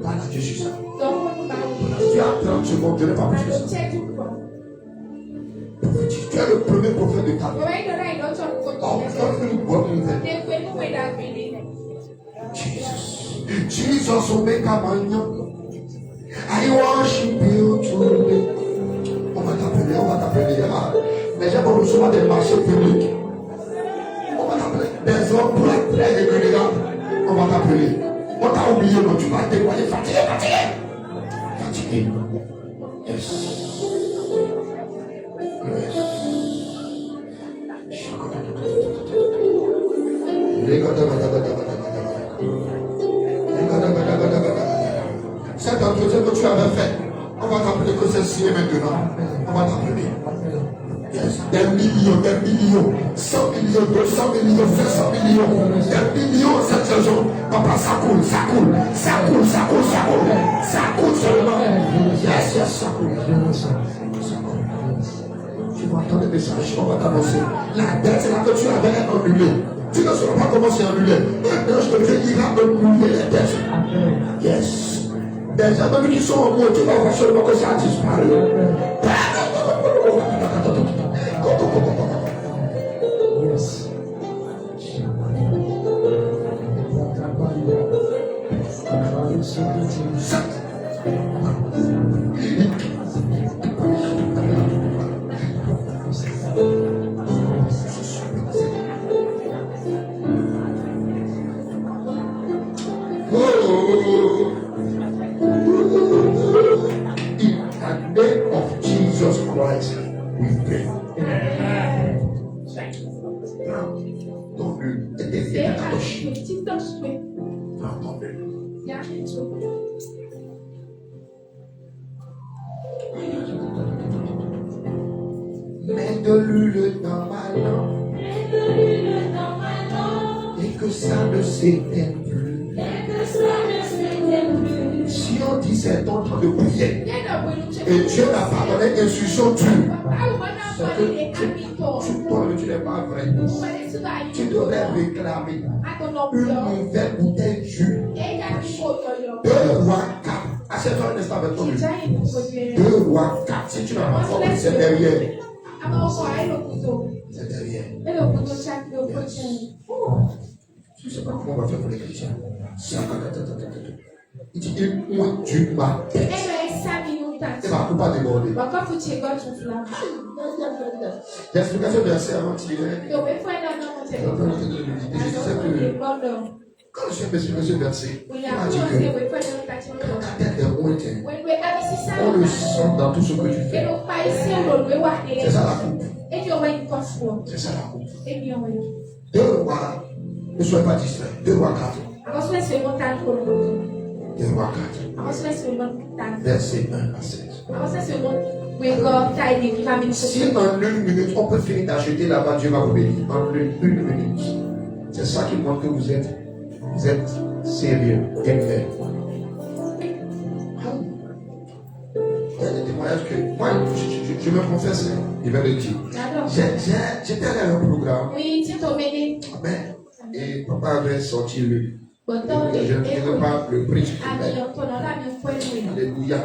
Parle à Dieu sur ça. Tu as 30 secondes, je n'ai pas plus que ça. Tu es le premier prophète de ta vie. Oh, une bonne nouvelle. Jesus, Omega-Mania. I worship you today. On va t'appeler. Mais j'ai pas recevoir des marchés publics. On va t'appeler. Des hommes pour être très réguliers. On va t'appeler. On t'a oublié, mais tu vas te dévoiler fatigué. Yes. Cet entretien que tu avais fait, on va t'appeler que c'est signé maintenant. On va t'appeler. Yes. Des millions, 100 millions, 200 millions, 500 millions, des millions cette saison. Papa, ça coule seulement. Yes, ça coule. Tu vas entendre des messages, on va t'annoncer. La dette là que tu avais annulée. Tu ne sauras pas comment c'est annulé. Maintenant, je te dis, il va annuler les dettes. Yes. Des amis qui sont en moi, tu vas voir seulement que ça a disparu. Yes. In the name of Jesus Christ, we pray. Donc, mets de l'huile dans ma langue et que ça ne s'éteigne plus. Si on dit c'est en train de prier et Dieu n'a pas donné instruction dure, c'est que toi-même tu n'es pas vrai. Tu devrais réclamer une nouvelle bouteille d'huile. 2 Rois 4 à Assieds-toi un instant avec toi. Chicha inokodwe. 2 Rois 4. Si tu n'as pas compris, c'est derrière. Amaboko ay'okuto. C'est derrière. Elokuto kyakyokote. Je ne sais pas comment on va faire pour les chrétiens. Il dit, moi, du matin. Eno esami Et ma coupe pas déborder. wakafuchegwa tufula. L'explication versée avant hier. Yobefwenda nomote. Je disais que Bondo. quand je suis m'expliquer ce verset, il m'a dit Uyakuze que wefwenda nokachimoto. quand tu es lointain, Wendwe abisisa. on le sent dans tout ce que tu fais. Eno paisi ololwe wahere. C'est ça la coupe. Enyo wayikofuo. C'est ça la coupe. Enyo wayo. 2 Rois, ne soyez pas distrait. 2 Rois 4. Abasule semontan kololo. 2 Rois 4. Abasule semontan. Verset 1 à 16. Abasule semontan. Wego taide kivamini Si en 1 minute, on peut finir d'acheter là-bas, Dieu va vous bénir. En 1 minute. C'est ça qui montre que vous êtes sérieux, effet. Il y a des témoignages que moi, je me confesse, je vais le dire. J'étais allé à un programme. Oui, Tito Mene. Amen. Et papa avait sorti le. Boton Je ne sais pas le prix du Ami prix. Antonola mi fue Alléluia.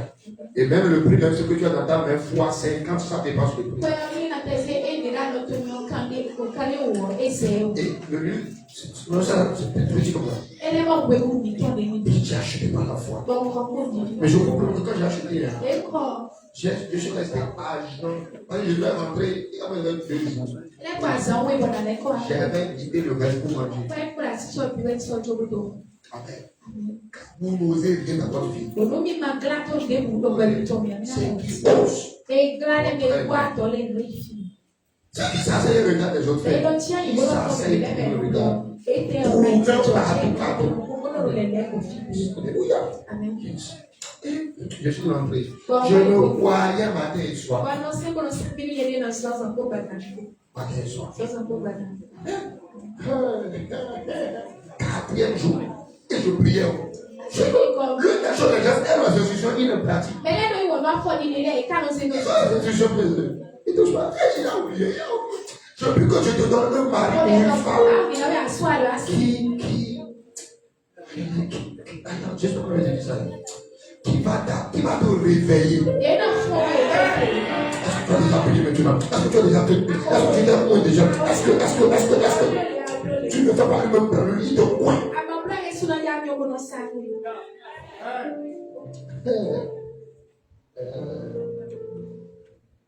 Et même le prix, même ce que tu as dans ta main, fois 50, ça dépasse le prix. Fue na tese endera no tonyo kande ko kale wo ese. Et le lieu, non, ça, c'est petit comme ça. Ele mo gbe wu mi ton ni. Et j'ai acheté par la foi. Bon ko ko di. Mais je comprends que quand j'ai acheté, hein, E ko je suis resté à jeun. Quand je vais rentrer, il y avait 2 jours. le kwa zan we bona le ko. J'avais quitté le reste pour manger. Fue pour la si so bi we so jogodo. Amen. Vous n'osez rien à votre vie. Ono mi ma grato de bu do gbe to mi. C'est qui ose. E grane me kwa to le rifi. Ça, c'est le regard des autres E frères. lo tia i bo Ça, ko c'est le le be. regard. E te Pour o nous me faire to partout. ko le le ko fi. Alléluia. Amen. Et je suis rentré. Je me voyais matin et soir. Quando você conosce bem ele nas nossas bocas, Matin et soir. nossas bocas. 4e jour. Et je priais. L'une des choses, c'est la solution, il ne pratique. Mais là, nous, on va faire des délais, car nous sommes La solution, il touche pas. Il a oublié. Je veux que je te donne un mari ou une femme attends, juste comment je dis ça. Qui va te réveiller. Est-ce que tu as déjà prié maintenant? Est-ce que tu as déjà prié? Est-ce que tu t'es moins déjà? Est-ce que tu ne fais pas même dans le lit de coin?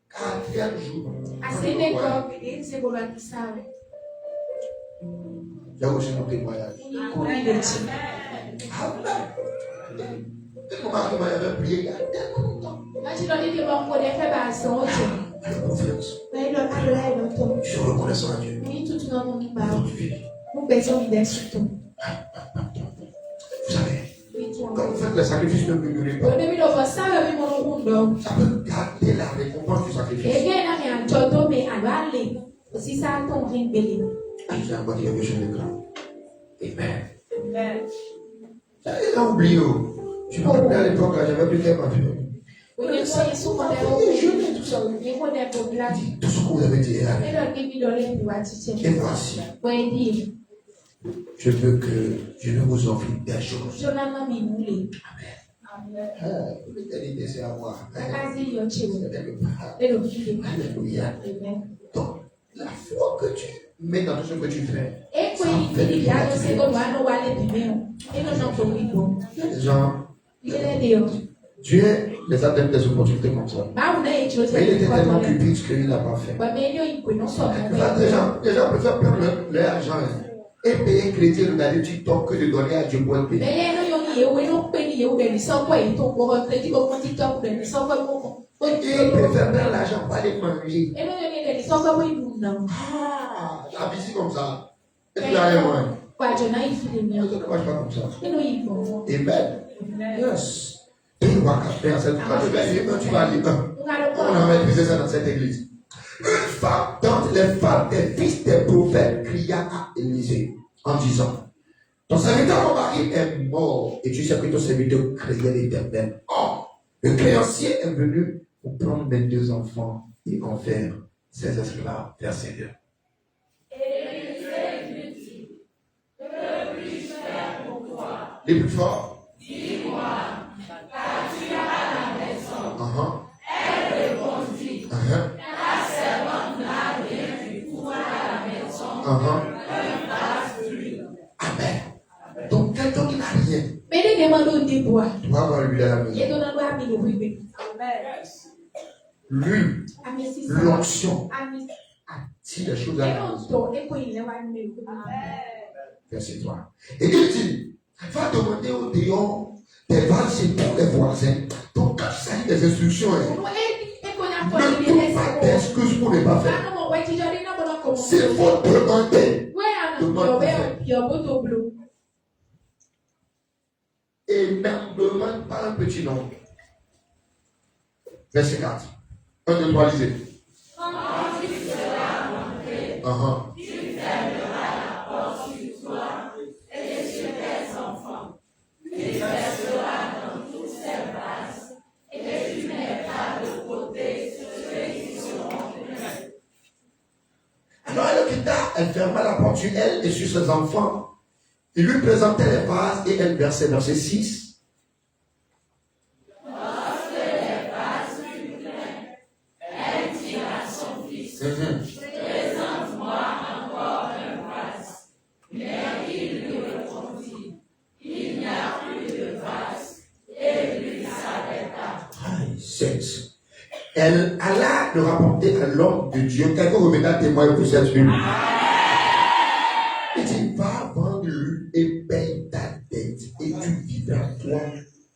Quatrième jour. J'ai reçu mon témoignage. Comment il avait prié il y a tellement longtemps. Alors confiance. Je suis reconnaissant à Dieu. Vous savez, quand vous faites le sacrifice, ne murmurez pas. Ça peut garder la récompense du sacrifice. J'ai encore dit quelque chose de grand. Amen. J'avais oublié. Je me rappelle à l'époque, j'avais plus qu'à ma vie. Tout ce que vous avez dit, et voici. Je veux que Dieu vous offre des choses. Amen. L'éternité, c'est à moi. Alléluia. Donc, la foi que tu mets dans tout ce que tu fais. Il y a des gens, Dieu les a donné des opportunités comme ça. Mais il était tellement cupide qu'il n'a pas fait. Les gens préfèrent prendre leur argent et payer un crédit et regarder TikTok que de donner à Dieu pour un pays. Ils préfèrent prendre l'argent pour aller manger. La visite comme ça. Et puis là, moi. Je ne marche pas comme ça. Amen. Yes. Tu vas capter à cette fois. Tu vas aller. On a maîtrisé ça dans cette église. Une femme, dans les femmes des fils des prophètes, cria à Élisée en disant: ton serviteur, mon mari, est mort et tu sais que ton serviteur craignait l'Éternel. Or, le créancier est venu pour prendre mes 2 enfants et en faire ses esclaves. Verset 2. Les plus forts. Dis-moi, qu'as-tu Amen. Donc, quelqu'un qui n'a rien, tu vas avoir l'huile à la maison. L'huile, l'onction, attire les choses à la maison. Verset 3. Et il dit, va demander au dehors des vases pour les voisins. Donc, quand il s'agit des instructions, ne trouve pas d'excuses pour ne pas faire. C'est votre demandé. Et ne demande pas un petit nom. Verset 4. 1, 2, 3, lisez. Alors elle quitta, elle ferma la porte sur elle et sur ses enfants. Il lui présentait les vases et elle versait verset 6. Présente-moi encore un vase. Mais il lui répondit, il n'y a plus de vase. Et lui s'arrêta. Elle alla le rapporter à l'homme de Dieu. Quelqu'un remettra témoin pour cette huile. Il dit, va vendre l'huile et paye ta dette et tu vivras toi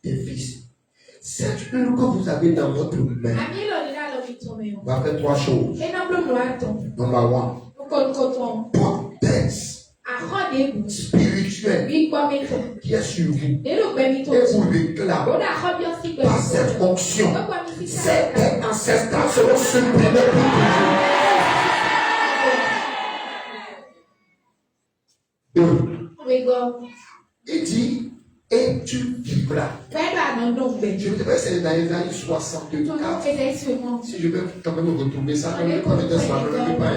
tes fils. Cette huile que vous avez dans votre main va faire 3 choses. Number 1. Potence spirituelle qui est sur vous. Et vous déclare par cette onction, certains ancêtres seront supprimés pour toujours. Il dit, et tu vivras. Je ne sais pas si c'est dans les années 64. Si je peux quand même retrouver ça, je ne peux pas.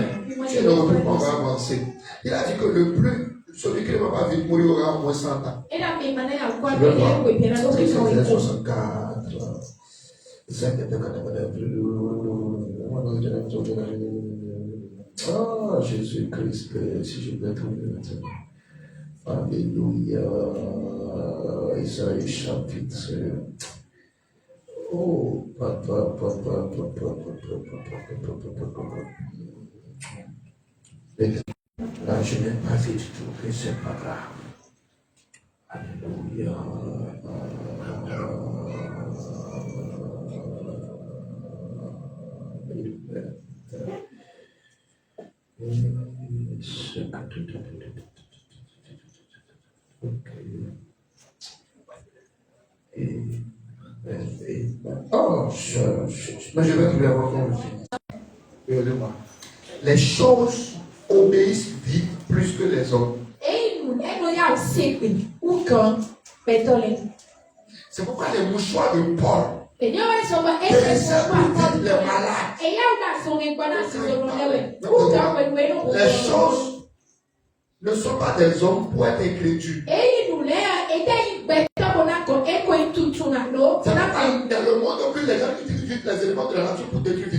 Si le retrouve, on va avancer. Il a dit que le plus, celui qui ne va pas vite mourir aura au moins 100 ans. Je vais voir. 64. Oh, Jésus-Christ, si je peux trouver maintenant. Alléluia. Isaïe chapitre. Oh, papa. Là, je n'ai pas vite trouvé, c'est pas grave. Alléluia. Oh, mais je vais trouver avant qu'on le finisse. Regardez-moi. Les choses obéissent vite plus que les hommes. C'est pourquoi les mouchoirs de Paul les malades. Les choses ne sont pas des hommes pour être incrédules. C'est dans le monde où les gens utilisent les éléments de la nature pour détruire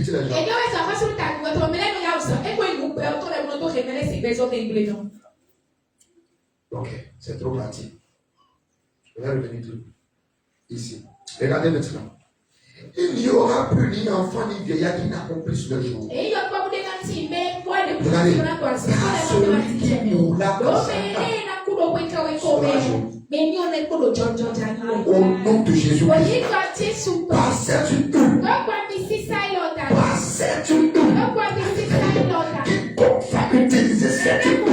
les gens. Ok, c'est trop pratique. Je vais revenir tout ici. Regardez maintenant. Il n'y aura plus ni enfant ni vieillard qui n'accomplisse le jour. Regardez, celui qui mourra à 100 ans sera jeune. Au nom de Jésus-Christ, par cette huile, quiconque va utiliser cette huile,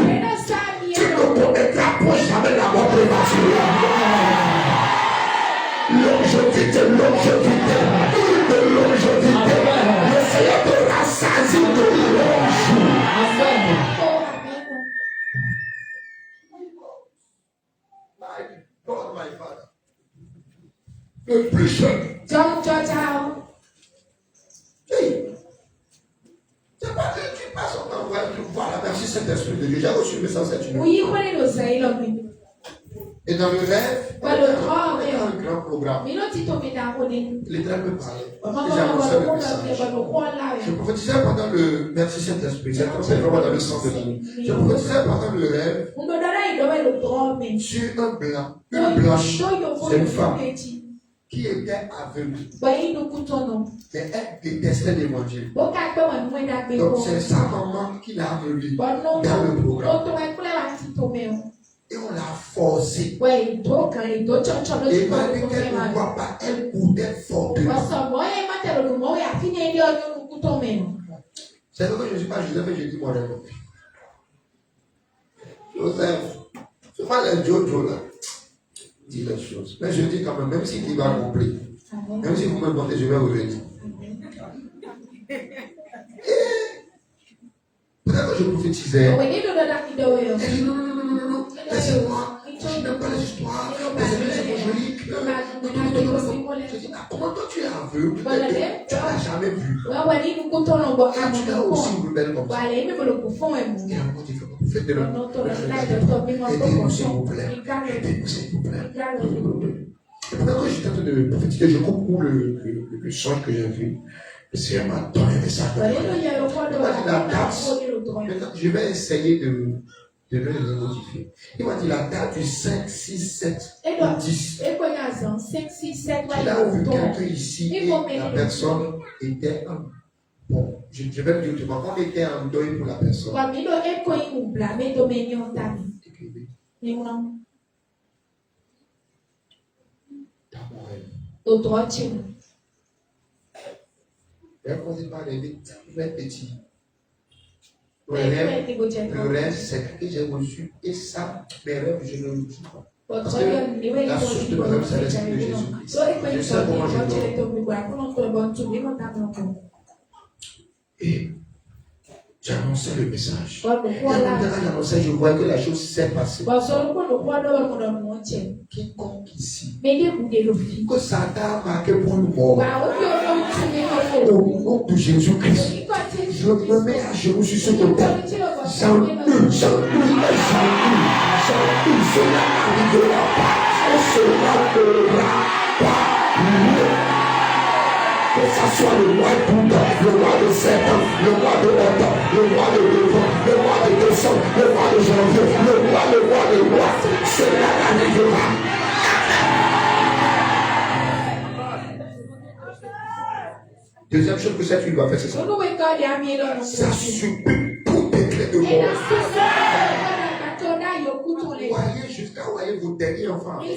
tu ne connaîtras point jamais la mort prématurée. Longévité, de longévité. Le Seigneur te rassasie de longs. My God, my Father. Le plus jeune. Hey. C'est pas que tu passes ton temps voilà, merci Saint-Esprit de Dieu. J'ai reçu le message cette nuit. Et dans le rêve, un grand programme. L'Éternel me parlait. J'ai annoncé le message. Je prophétisais pendant le... Merci Saint-Esprit. J'ai annoncé vraiment dans le sens de la nuit. Je prophétisais pendant le rêve sur un blanc. Une blanche. C'est une femme qui était aveugle. Mais elle détestait l'évangile. Donc c'est sa maman qui l'a amenée dans le programme. Et on l'a forcée. Et il m'a dit qu'elle ne voit pas, elle boudait fortement. C'est vrai que je ne suis pas Joseph et je dis moi rêve. Joseph, c'est pas les Jojo là. Dis les choses. Mais je dis quand même si il va compris, même si vous me demandez, je vais vous le dire. Peut-être que je prophétisais. Elle dit non, laissez-moi. Je n'aime pas les histoires. Les amis sont jolies. Je dis, comment toi tu es aveugle? Tu ne l'as jamais vu. Tu es aussi une belle comme ça. Et à moi, je fais faites de aidez-nous s'il vous plaît. Aidez-nous s'il vous plaît. Et pendant que j'étais en train de prophétiser, je comprends le songe que j'ai vu. Le Seigneur m'a donné un message. La date, maintenant, je vais essayer de le modifier. Il m'a dit la date du 5, 6, 7, 10. Il a vu quelqu'un ici et la personne était en... Bon, je vais le dire autrement. On était en deuil pour la personne. Écrivez. Dans mon rêve. Elle commence par rêver très petit. Le rêve, c'est que j'ai reçu. Et ça, mes rêves, je ne l'oublie pas. Parce que la source de mes rêves, c'est l'esprit de Jésus. Je sais comment je dors. Et j'annonçais le message. Et quand j'annonçais, je voyais que la chose s'est passée. Quiconque ici, que Satan a marqué pour nous mort, au nom de Jésus-Christ, je me mets à genoux sur ce côté. J'ennuie, cela n'arrivera pas. Cela n'arrivera pas. Que ça soit le roi de Bouddha, le roi de Satan, le roi de Otto, le roi de Devant, le roi de décembre, le roi de janvier, le roi, cela n'arrivera. Deuxième chose que cette fille doit faire, c'est ça. Ça supplie pour des clés de mort. Voyez jusqu'à voyez vos derniers enfants. Il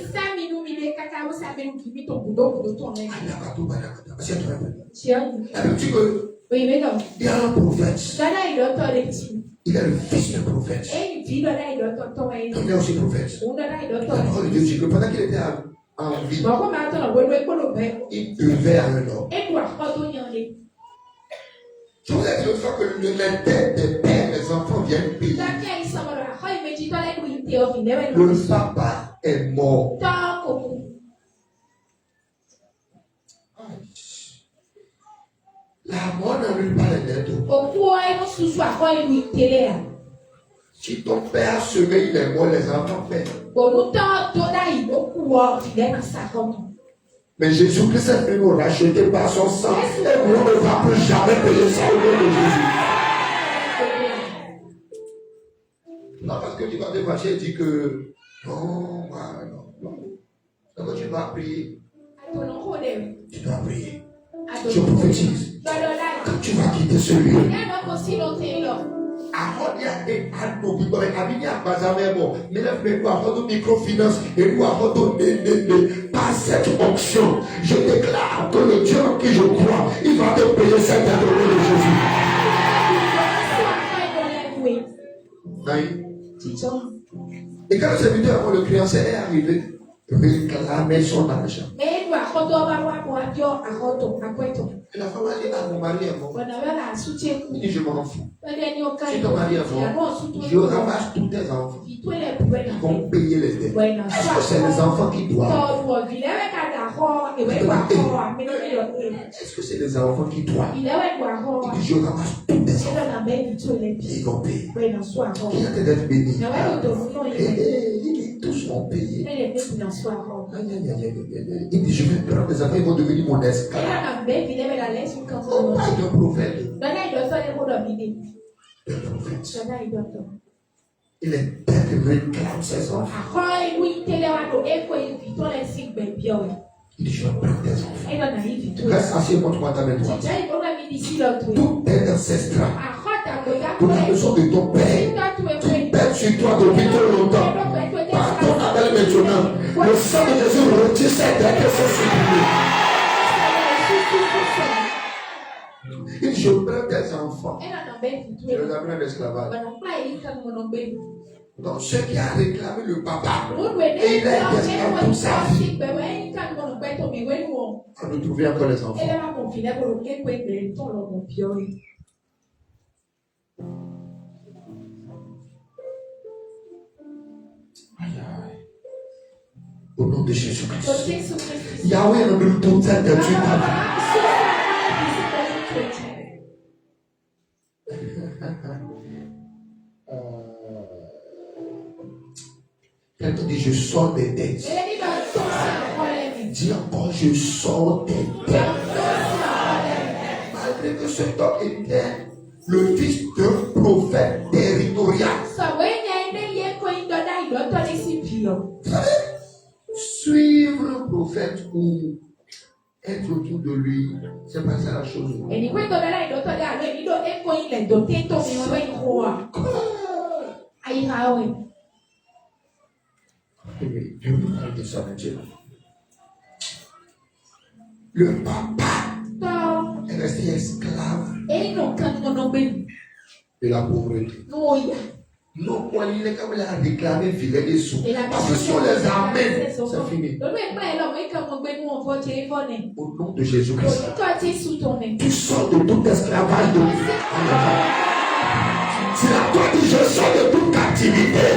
y a un prophète. Il est le fils d'un prophète. Il est aussi prophète. La parole de Dieu dit que pendant qu'il était en vie, il devait à un homme. Je vous ai dit l'autre fois que les dettes des pères, les enfants viennent payer. Le papa est mort. La mort n'annule pas les dettes. Si ton père se met, il est mort, les enfants paient. Mais Jésus-Christ est venu nous racheter par son sang. Et on ne va plus jamais payer ça au nom de Jésus. Non, parce que tu vas te fâcher et dire que non. Donc tu dois prier. Tu dois prier. Je prophétise. Quand tu vas quitter ce lieu, microfinance et nous avons par cette onction, je déclare que le Dieu en qui je crois, il va te payer cette dette au nom de Jésus. Et quand le serviteur avant le client est arrivé, réclamer son argent. Et la femme a dit à mon mari est mort. Il dit je m'en fous. Si ton mari est mort, je ramasse tous tes enfants. Ils vont payer les dettes. Est-ce que c'est les enfants qui doivent? Est-ce que c'est les enfants qui doivent? Il dit je ramasse tous tes Ils vont payer. Qui a d'être béni? Tous vont payer. Il dit, je vais prendre des affaires, ils vont devenir mon esclave. On parle d'un prophète. Il est père qui réclame ses enfants. Il dit, je vais prendre tes enfants. Reste assis et montre-moi ta main droite. Tout est ancestral. Pour la maison de ton père, qui pète sur toi depuis trop longtemps. Par ton appel maintenant, le sang de Jésus retire cette personne sur lui. Il dit, je prends tes enfants. Je les amène à l'esclavage. Donc, ceux qui a réclamé le papa, et il a été esclave toute sa vie. On nous trouve encore les enfants. Aïe, aïe. Au nom de Jésus-Christ. Yahweh nous donne cette détruite ta vie. Quelqu'un dit, je sors des dettes. Dis encore, je sors des dettes. Malgré que cet homme était le fils d'un prophète territorial. Vous savez, suivre un prophète ou être autour de lui, c'est pas ça la chose. Je vous parle de ça maintenant. Le papa est resté esclave de la pauvreté. Non, il est comme il a déclaré virer des sous. Parce que si on les amène, c'est fini. Au nom de Jésus-Christ, tu sors de tout esclavage de vie. C'est la toi qui je sors de toute captivité.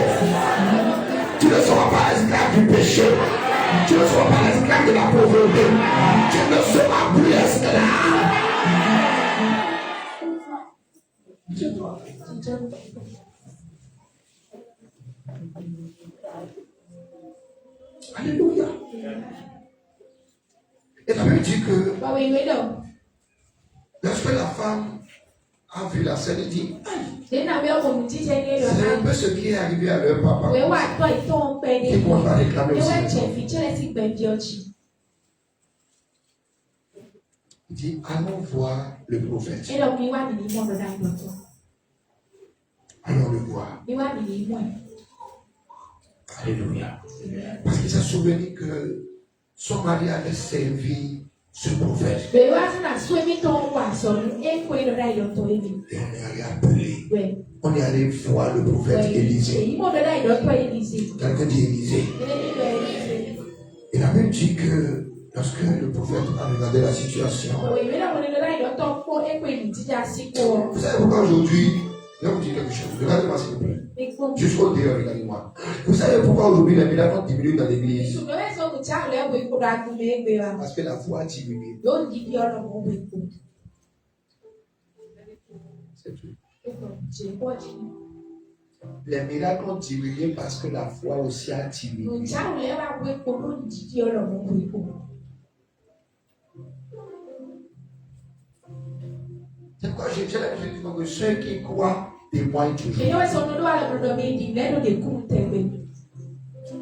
Tu ne seras pas esclave du péché. Tu ne seras pas esclave de la pauvreté. Tu ne seras plus esclave. Alléluia. Et la Bible dit que lorsque la femme a vu la scène, elle dit, c'est un peu ce qui est arrivé à leur papa. Ils vont pas réclamer aussi. Il dit, allons voir le prophète. Allons le voir. Alléluia. Parce qu'il s'est souvenu que son mari avait servi ce prophète. Et on est allé appeler. On est allé voir le prophète Élisée. Quelqu'un dit Élisée. Et la Bible dit que lorsque le prophète a regardé la situation, vous savez pourquoi aujourd'hui, je vais vous dire quelque chose. Regardez-moi s'il vous plaît. Jusqu'au dehors, regardez-moi. Vous savez pourquoi aujourd'hui les miracles diminuent dans l'église? Parce que la foi a diminué. C'est tout. Les miracles ont diminué parce que la foi aussi a diminué. C'est pourquoi j'ai l'habitude de dire que ceux qui croient témoignent toujours.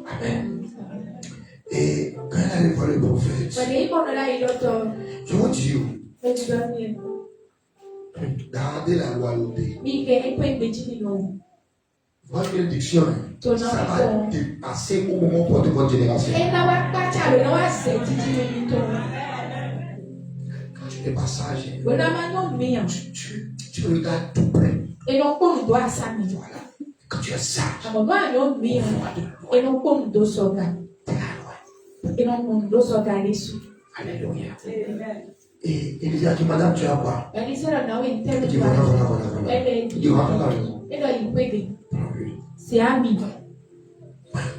Amen. Et quand elle allait voir le prophète, je vous dis, gardez la loyauté. Votre bénédiction, ça va dépasser au moment pour de votre génération. Quand tu es passage, tu regardes tout près. Voilà. Quand tu es sage, alléluia. Et Élisée a dit, madame, tu as quoi? Il dit, voilà. Il dit, rentre dans la maison. C'est ami.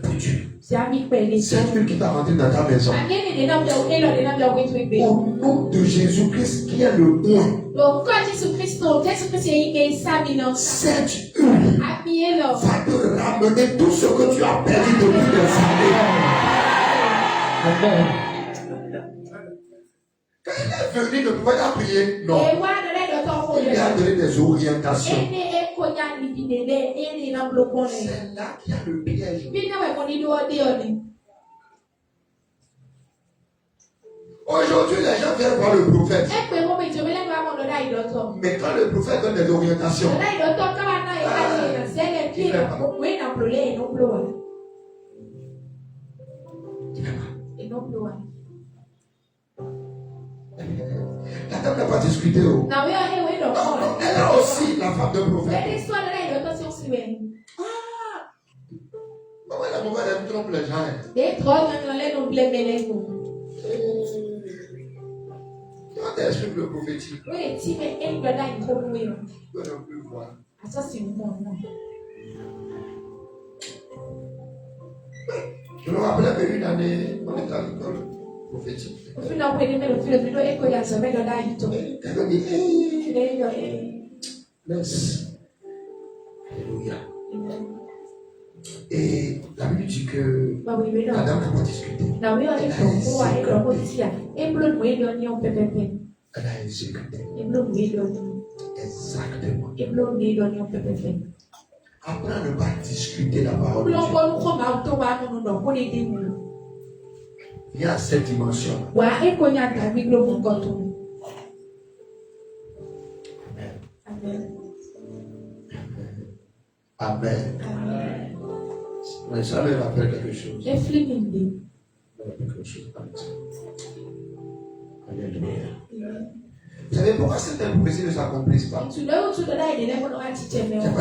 Pour Dieu. Cette huile qui va rentrer dans ta maison. Au nom de Jésus-Christ qui est le point. Cette huile va te ramener tout ce que tu as perdu depuis des années. Amen. Quand il est venu, ne pouvait pas prier. Non. Il lui a donné des orientations. C'est là qu'il y a le piège. Aujourd'hui, les gens viennent voir le prophète. Mais quand le prophète donne des orientations, la dame n'a pas discuté. Non, elle a aussi la femme de prophète. La mauvaise elle trompe les gens. Quand elle exprime le prophétique, on ne peut plus voir. Je me rappelais qu'une année, on était à l'école prophétique. Elle me dit, laisse. Alléluia. Et la Bible dit que la dame n'a pas discuté. Elle a exécuté. Exactement. Apprends à ne pas discuter la parole de Dieu. Viens à cette dimension. Amen. Amen. Amen. Mais ça me rappelle quelque chose. Alléluia. Vous savez pourquoi certaines prophéties ne s'accomplissent pas? C'est pas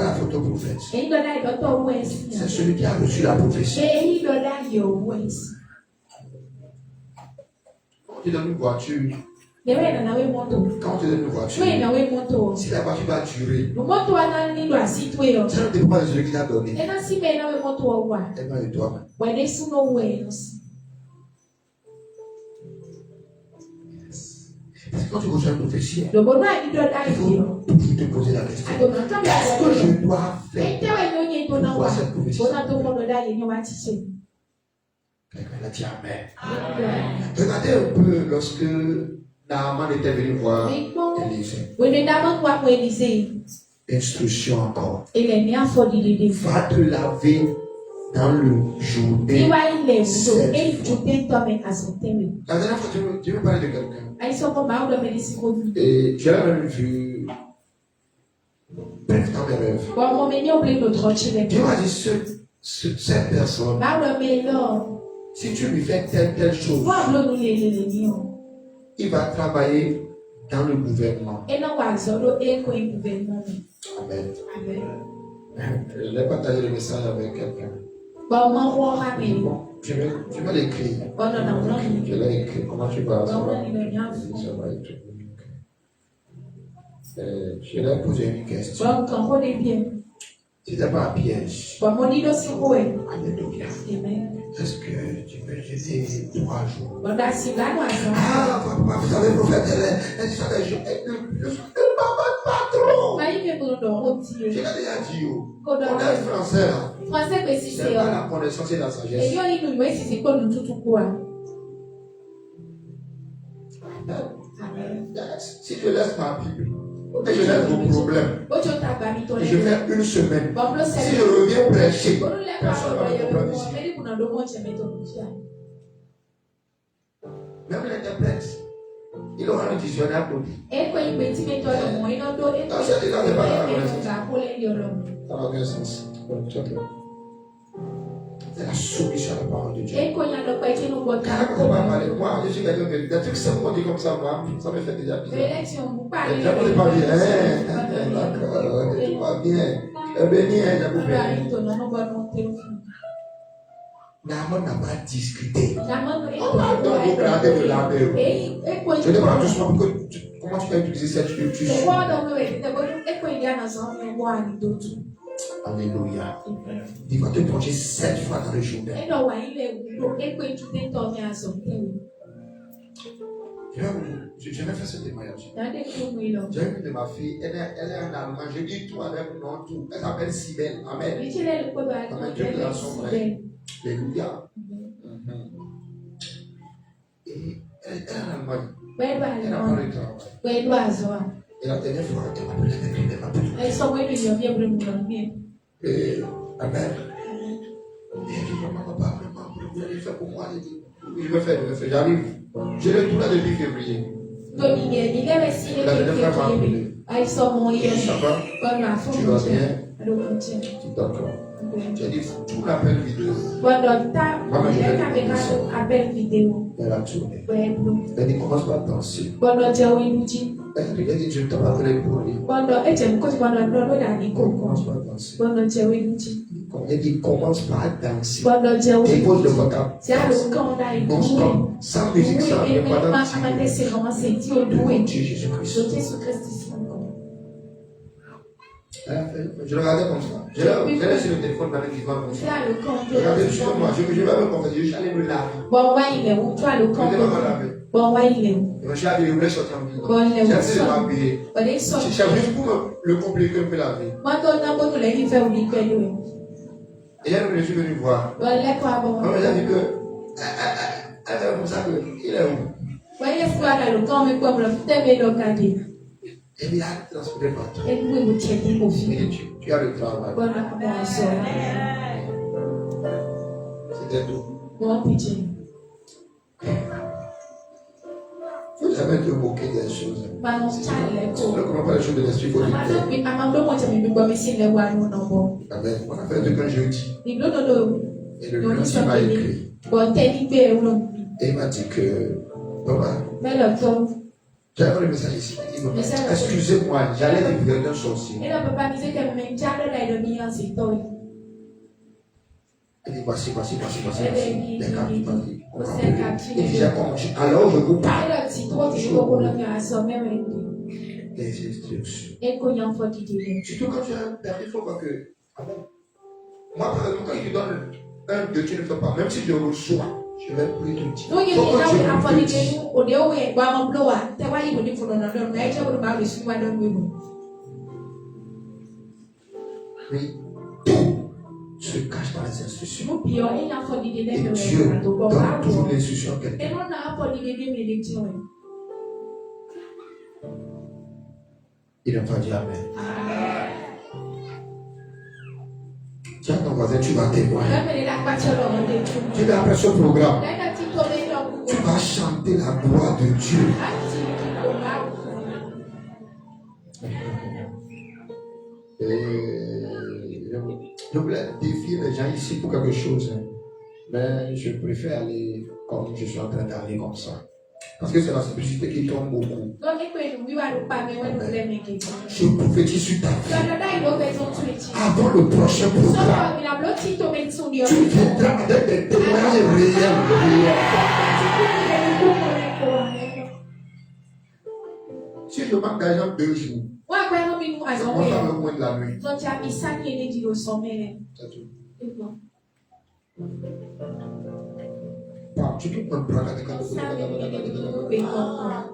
la faute au prophète. C'est celui qui a reçu la prophétie. Quand tu donnes une voiture, quand tu donnes une voiture, si la voiture va durer, ça ne dépend pas de celui qui l'a donné. Elle va de toi-même. Quand tu reçois une prophétie, il faut toujours te poser la question. Qu'est-ce que je dois faire pour voir cette prophétie? Quelqu'un a dit Amen. Regardez un peu lorsque Naaman était venu voir Élisée. Instruction encore. Va te laver dans le Jourdain. La dernière fois, tu veux parler de quelqu'un. Et tu as même vu. Bref, dans mes rêves. Dieu m'a dit cette personne. Si tu lui fais telle chose, il va travailler dans le gouvernement. Amen. Je vais partager le message avec quelqu'un. Je vais l'écrire. Je l'ai écrit. Comment tu vas? Ça va être. Je vais poser une question. Si tu n'as pas un piège. Alléluia. Est-ce que tu peux jeter 3 jours? Ah, vous savez, le prophète, elle dit ça des jours. Je suis tellement mal patron. Je l'ai déjà dit. On est français là. C'est pas la connaissance et la sagesse. Si je laisse ma Bible, et je laisse vos problèmes, et je fais une semaine, si je reviens prêcher, personne ne va me comprendre ici. Même l'interprète, il aura un dictionnaire pour lui. Dans cette état, c'est pas la connaissance. Ça n'a aucun sens. C'est la solution à la parole de Dieu. Car on va parler. Moi, je suis quelqu'un de des trucs simples qu'on dit comme ça, moi, ça me fait déjà bizarre. Les gens ne pas bien. D'accord, tu vas bien. Béni, j'avoue bien. Naaman n'a pas discuté. On va donc regarder de la mer. Je demande doucement comment tu vas utiliser cette huile. Alléluia. Il va te plonger 7 fois dans le journée. Je vais faire ce témoignage. J'ai une de ma fille, elle est en Allemagne. Je dis tout avec non tout. Elle s'appelle Sibelle. Amen. Amen. Dieu te la son frère. Alléluia. Et elle est en Allemagne. Elle n'a pas de travail. Et la dernière fois, elle m'a appelé. Et Amen. Et elle dit, maman, papa, vraiment, vous allez faire pour moi. Elle dit, oui, je vais faire, j'arrive. Je l'ai tout là depuis février. La dernière fois, elle m'a appelé. Ça va? Tu vas bien? D'accord. J'ai dit, tout l'appel vidéo. Elle a tourné. Elle dit, commence par danser. Elle dit, je t'ai appelé pour lui. Commence par danser. Elle dit, commence par danser. Dépose le vocable. Non, stop. Sans musique, ça vient pendant 10 minutes. Devant Dieu Jésus-Christ. Je le regardais comme ça. Je l'ai sur le téléphone dans le divan comme ça. Regardez sur moi. Je vais me confesser. Je suis allé me laver. Je vais me laver. Je suis allé me sortir en ville. J'ai essayé de m'habiller. Je cherche juste pour le compliquer un peu la vie. Et elle me suis venu voir. Elle m'a dit que. Elle est comme ça que. Il est où? Et il a transporté partout. Et tu as le travail. C'était tout. Il faut jamais te moquer des choses. On ne comprend pas les choses de l'esprit. Il faut dire. Amen. On a fait un truc un jeudi. Et le lundi, il m'a écrit. Et il m'a dit que. Papa. J'avais le message ici. Excusez-moi, j'allais découvrir un sorcier. Il dit voici. Les cartes, il dit alors je vous parle. Les instructions. Surtout quand tu as un père, il faut voir que. Moi, par exemple, quand il te donne un de tu ne fais pas, même si je reçois. Je vais prier tout petit. Oui, tout se cache dans les instructions. Et Dieu donne toujours l'instruction à quelqu'un. Il n'a pas dit Amen. Tiens ton voisin, tu vas témoigner. Tu vas après ce programme. Tu vas chanter la gloire de Dieu. Je voulais défier les gens ici pour quelque chose. Mais je préfère aller comme je suis en train d'aller comme ça. Parce que c'est la simplicité qui tombe beaucoup. Je prophétise sur ta vie. Avant le prochain programme, tu viendras avec des témoignages réels. Si je manque d'argent 2 jours, on va le moins de la nuit. Tu peux prendre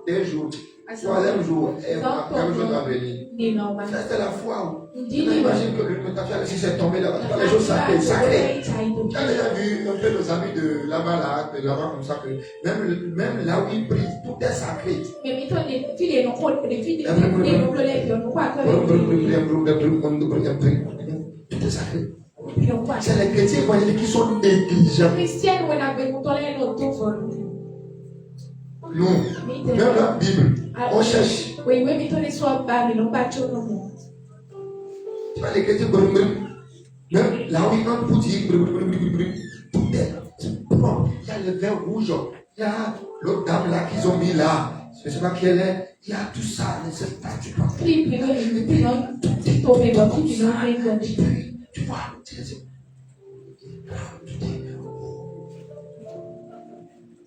un jour, troisième jour, quel jour va venir. C'était la foi où imagine que le tatouage s'est tombé là-bas. Les choses sacrées. Tu as déjà vu un peu nos amis de là-bas, comme ça, que même là où ils prient, tout est sacré. Tout est sacré. C'est les chrétiens évangéliques qui sont négligents. Non, même la Bible, on cherche. Tu vois les chrétiens, même là où ils ont pour dire, tout est propre. Il y a le vin rouge, il y a l'autre dame là qu'ils ont mis là. Je ne sais pas qui elle est. Il y a tout ça, ne sais pas. Tu vois,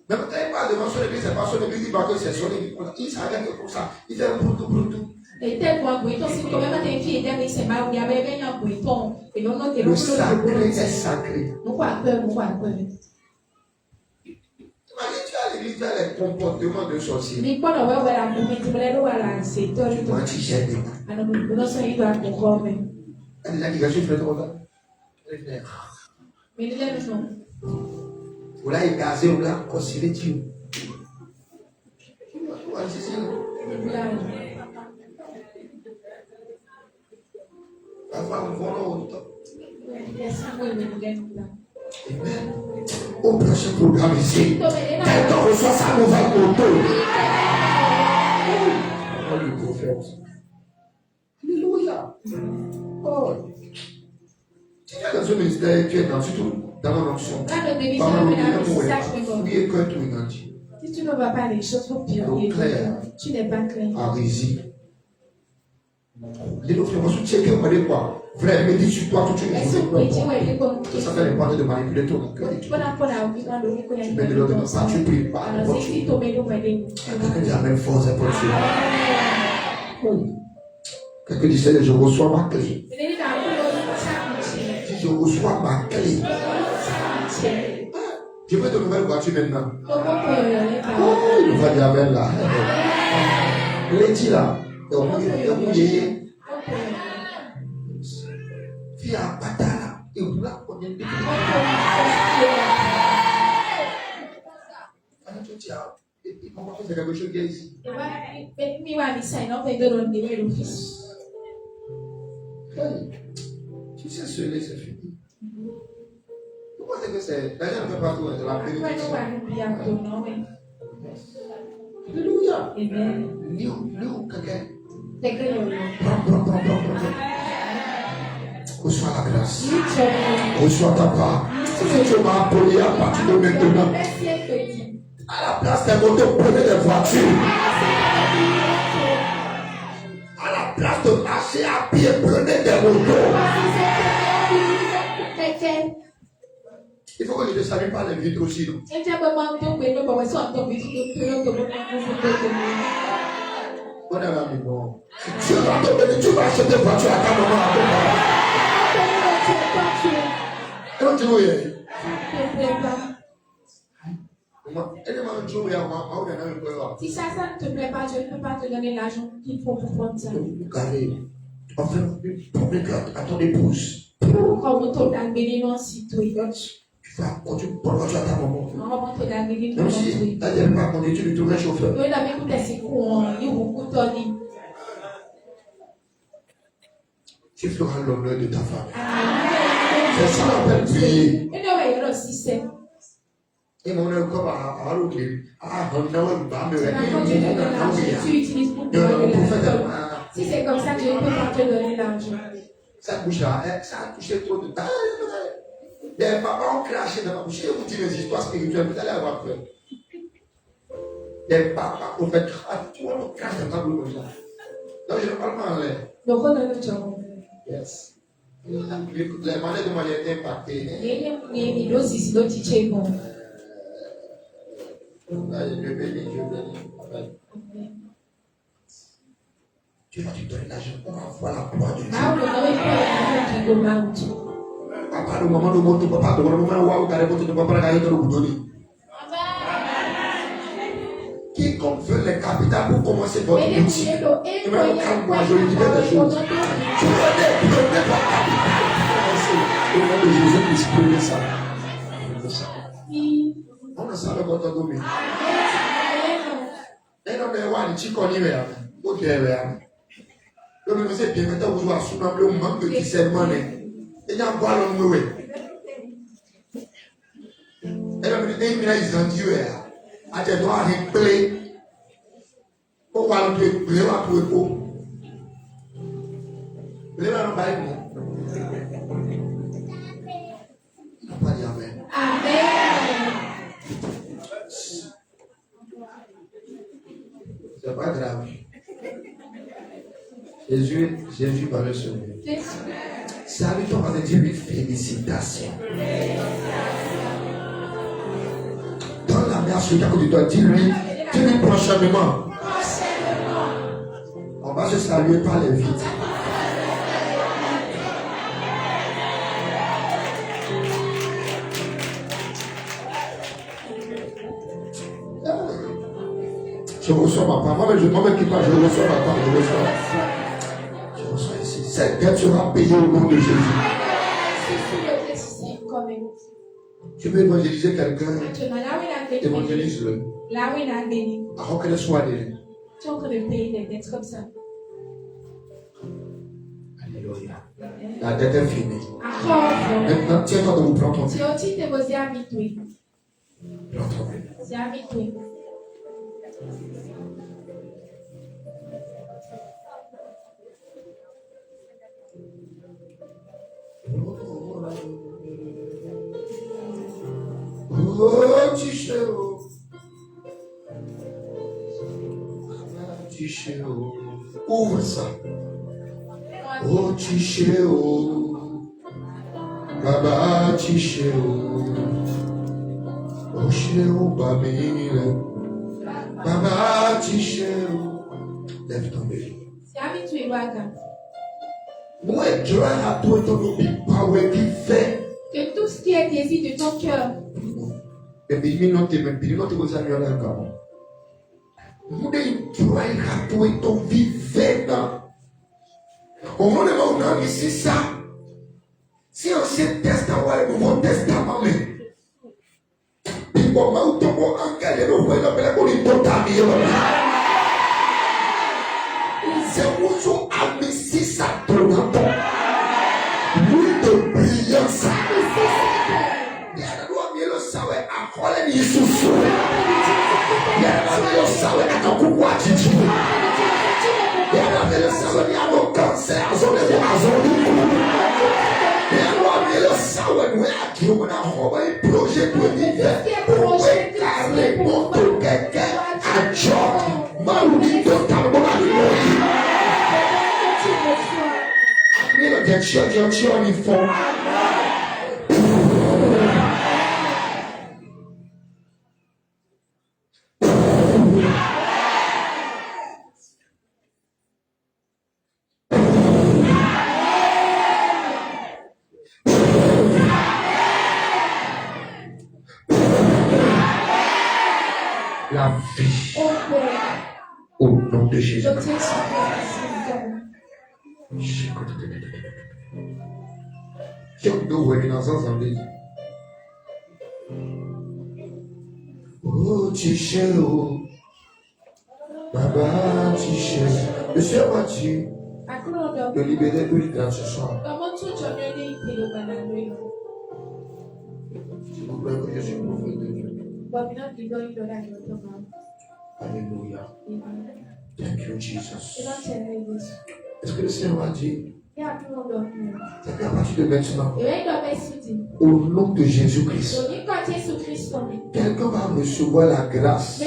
mais quand il parle devant son église, c'est pas son église, il va que c'est son église. Il s'arrête comme ça. Il fait un tout. Le sacré est sacré. Imagine, tu as l'église, tu as les comportements de sorciers. Tu gères des mains. Il y a des gens qui gâchent le comme ça. Voilà, il est gazé, voilà, considéré Dieu. Amen. Au prochain programme ici, quelqu'un reçoit sa nouvelle moto. Oh, le prophète. Alléluia. Oh. Tu es dans ce ministère, tu es dans surtout dans mon onction. Si tu ne vas pas les choses pour purifier, tu n'es pas clair. Frère, me dis sur toi tout de suite. Ça fait les points de manipuler ton cœur. Tu mets de l'eau de ma part, tu pries pas. Quelqu'un dit la même force est pour le Quelqu'un dit je reçois ma clé. Si je reçois ma clé, je veux de nouvelles voitures maintenant. Oh, il va dire avec là. Lady là. Via Patala. Et vous là, on est comment c'est quelque chose qui est ici? Tu sais, c'est fini. Pourquoi c'est que c'est. D'ailleurs, on ne fait pas tout de la bénédiction. Alléluia. Liu, quelqu'un. Prends. Reçois la grâce. Reçois ta part. Si tu m'as appelé à partir de maintenant, à la place des motos, prenez des voitures. À la place de marcher à pied, prenez des motos. Il faut que je ne salue pas les vitres aussi. Non? Bon, tu vas acheter des voitures à ta maman. Si ça ne te plaît pas, je ne peux pas te donner l'argent qu'il faut pour prendre ça. Enfin, à ton épouse. Tu vas conduire pour la voiture à ta maman. Même si elle n'aime pas conduire, tu lui trouves un chauffeur. Tu feras l'honneur de ta femme. C'est ça l'appelle prier. Et mon corps a l'oublié. Si c'est comme ça que je ne peux pas te donner l'argent. Ça bouche là, ça a touché trop de temps. Les papas ont craché dans ma bouche. Je vous dis les histoires spirituelles, vous allez avoir peur. Les papas ont fait tu vois, on crache dans ma bouche. Donc je ne parle pas en l'air. Yes. Les manières de manière étaient impactées. Dieu bénit. Tu vas te donner l'argent pour avoir la gloire de Dieu. Papa, le moment où tu papa, le moment où tu as papa, quiconque veut les capitales pour commencer votre boutique, et même quand moi je lui dis des choses, prenez votre capital. Au nom de Jésus, prenez ça. On ne savait pas ton domaine. Et non, mais one, tu connais, ok, le même c'est bien, maintenant vous avez souvent le manque de discernement. Et il y a un bois long de et le ministre ils ont dit, à tes doigts, il plaît. Pourquoi on peut plaire à tout et pour? Plaire à nos bails, non? Il n'a pas dit amen. Amen. C'est pas grave. Jésus parlait sur lui. Salut, ton va te dire lui félicitations. Dans la mer, celui qui a côté de toi, dis-lui prochainement. On va j'ai salué par les vitres. Je reçois ma part. Moi-même, je ne quitte pas. Je reçois ma part. Je reçois ici. Cette dette sera payée au nom de Jésus. Tu veux évangéliser quelqu'un? Évangélise-le. Avant qu'elle soit annulée. Tu es en train de payer des dettes comme ça. Alléluia. La dette est finie. Maintenant, Maintenant, tiens-toi de vous prendre ton tu as dit que vous avez habitué. Prends ton billet. C'est habitué. Oh, Tichéo. Tichéo. Ouvre ça. Oh, Tichéo. Baba, Tichéo. Oh, Chéo, Babile. Baba, Tichéo. Lève ton bébé. C'est habitué, Waka. Moi, je vais à toi et ton bébé. Power qui fait. Que tout ce qui est désir de ton cœur. Et puis, non, tu es même plus. Non, tu es jamais là. Vous devez à toi et ton vivant. Au moment où on a ici ça. Si Ancien Testament et Nouveau Testament, mais comment on tombe en galère, on va l'appeler pour une totamie. C'est où sont amis si ça tourne. Lui de brillance. Il y a le sawe à Colin Yisusu. Il y a le sawe à Kakuwa Titi. Il y a le sawe à nos cancers, à zone de le sawe nous a qui on a envoyé projet pour l'hiver pour carrément pour quelqu'un à John Maroudi totalement mais le direction il faut la vie au nom de Jésus. Oh, Tichéo. Baba, Tichéo. Le Seigneur m'a dit de libérer une grâce ce soir. S'il vous plaît, que je suis prophète de Dieu. Alléluia. Thank you, Jesus. Est-ce que le Seigneur m'a dit? C'est qu'à partir de maintenant, au nom de Jésus-Christ, quelqu'un va recevoir la grâce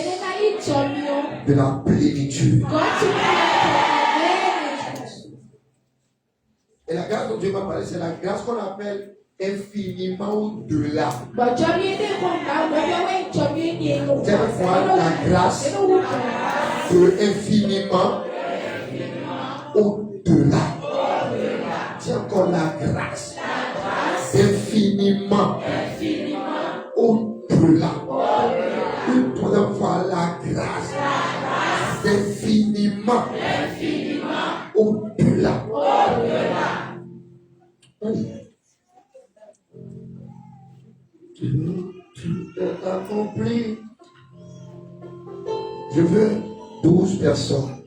de la plénitude. Et la grâce dont Dieu m'a parlé, c'est la grâce qu'on appelle infiniment au-delà. C'est la grâce de infiniment au-delà. C'est encore la grâce infiniment au-delà. Une troisième fois, la grâce infiniment au-delà. Tout est accompli. Je veux 12 personnes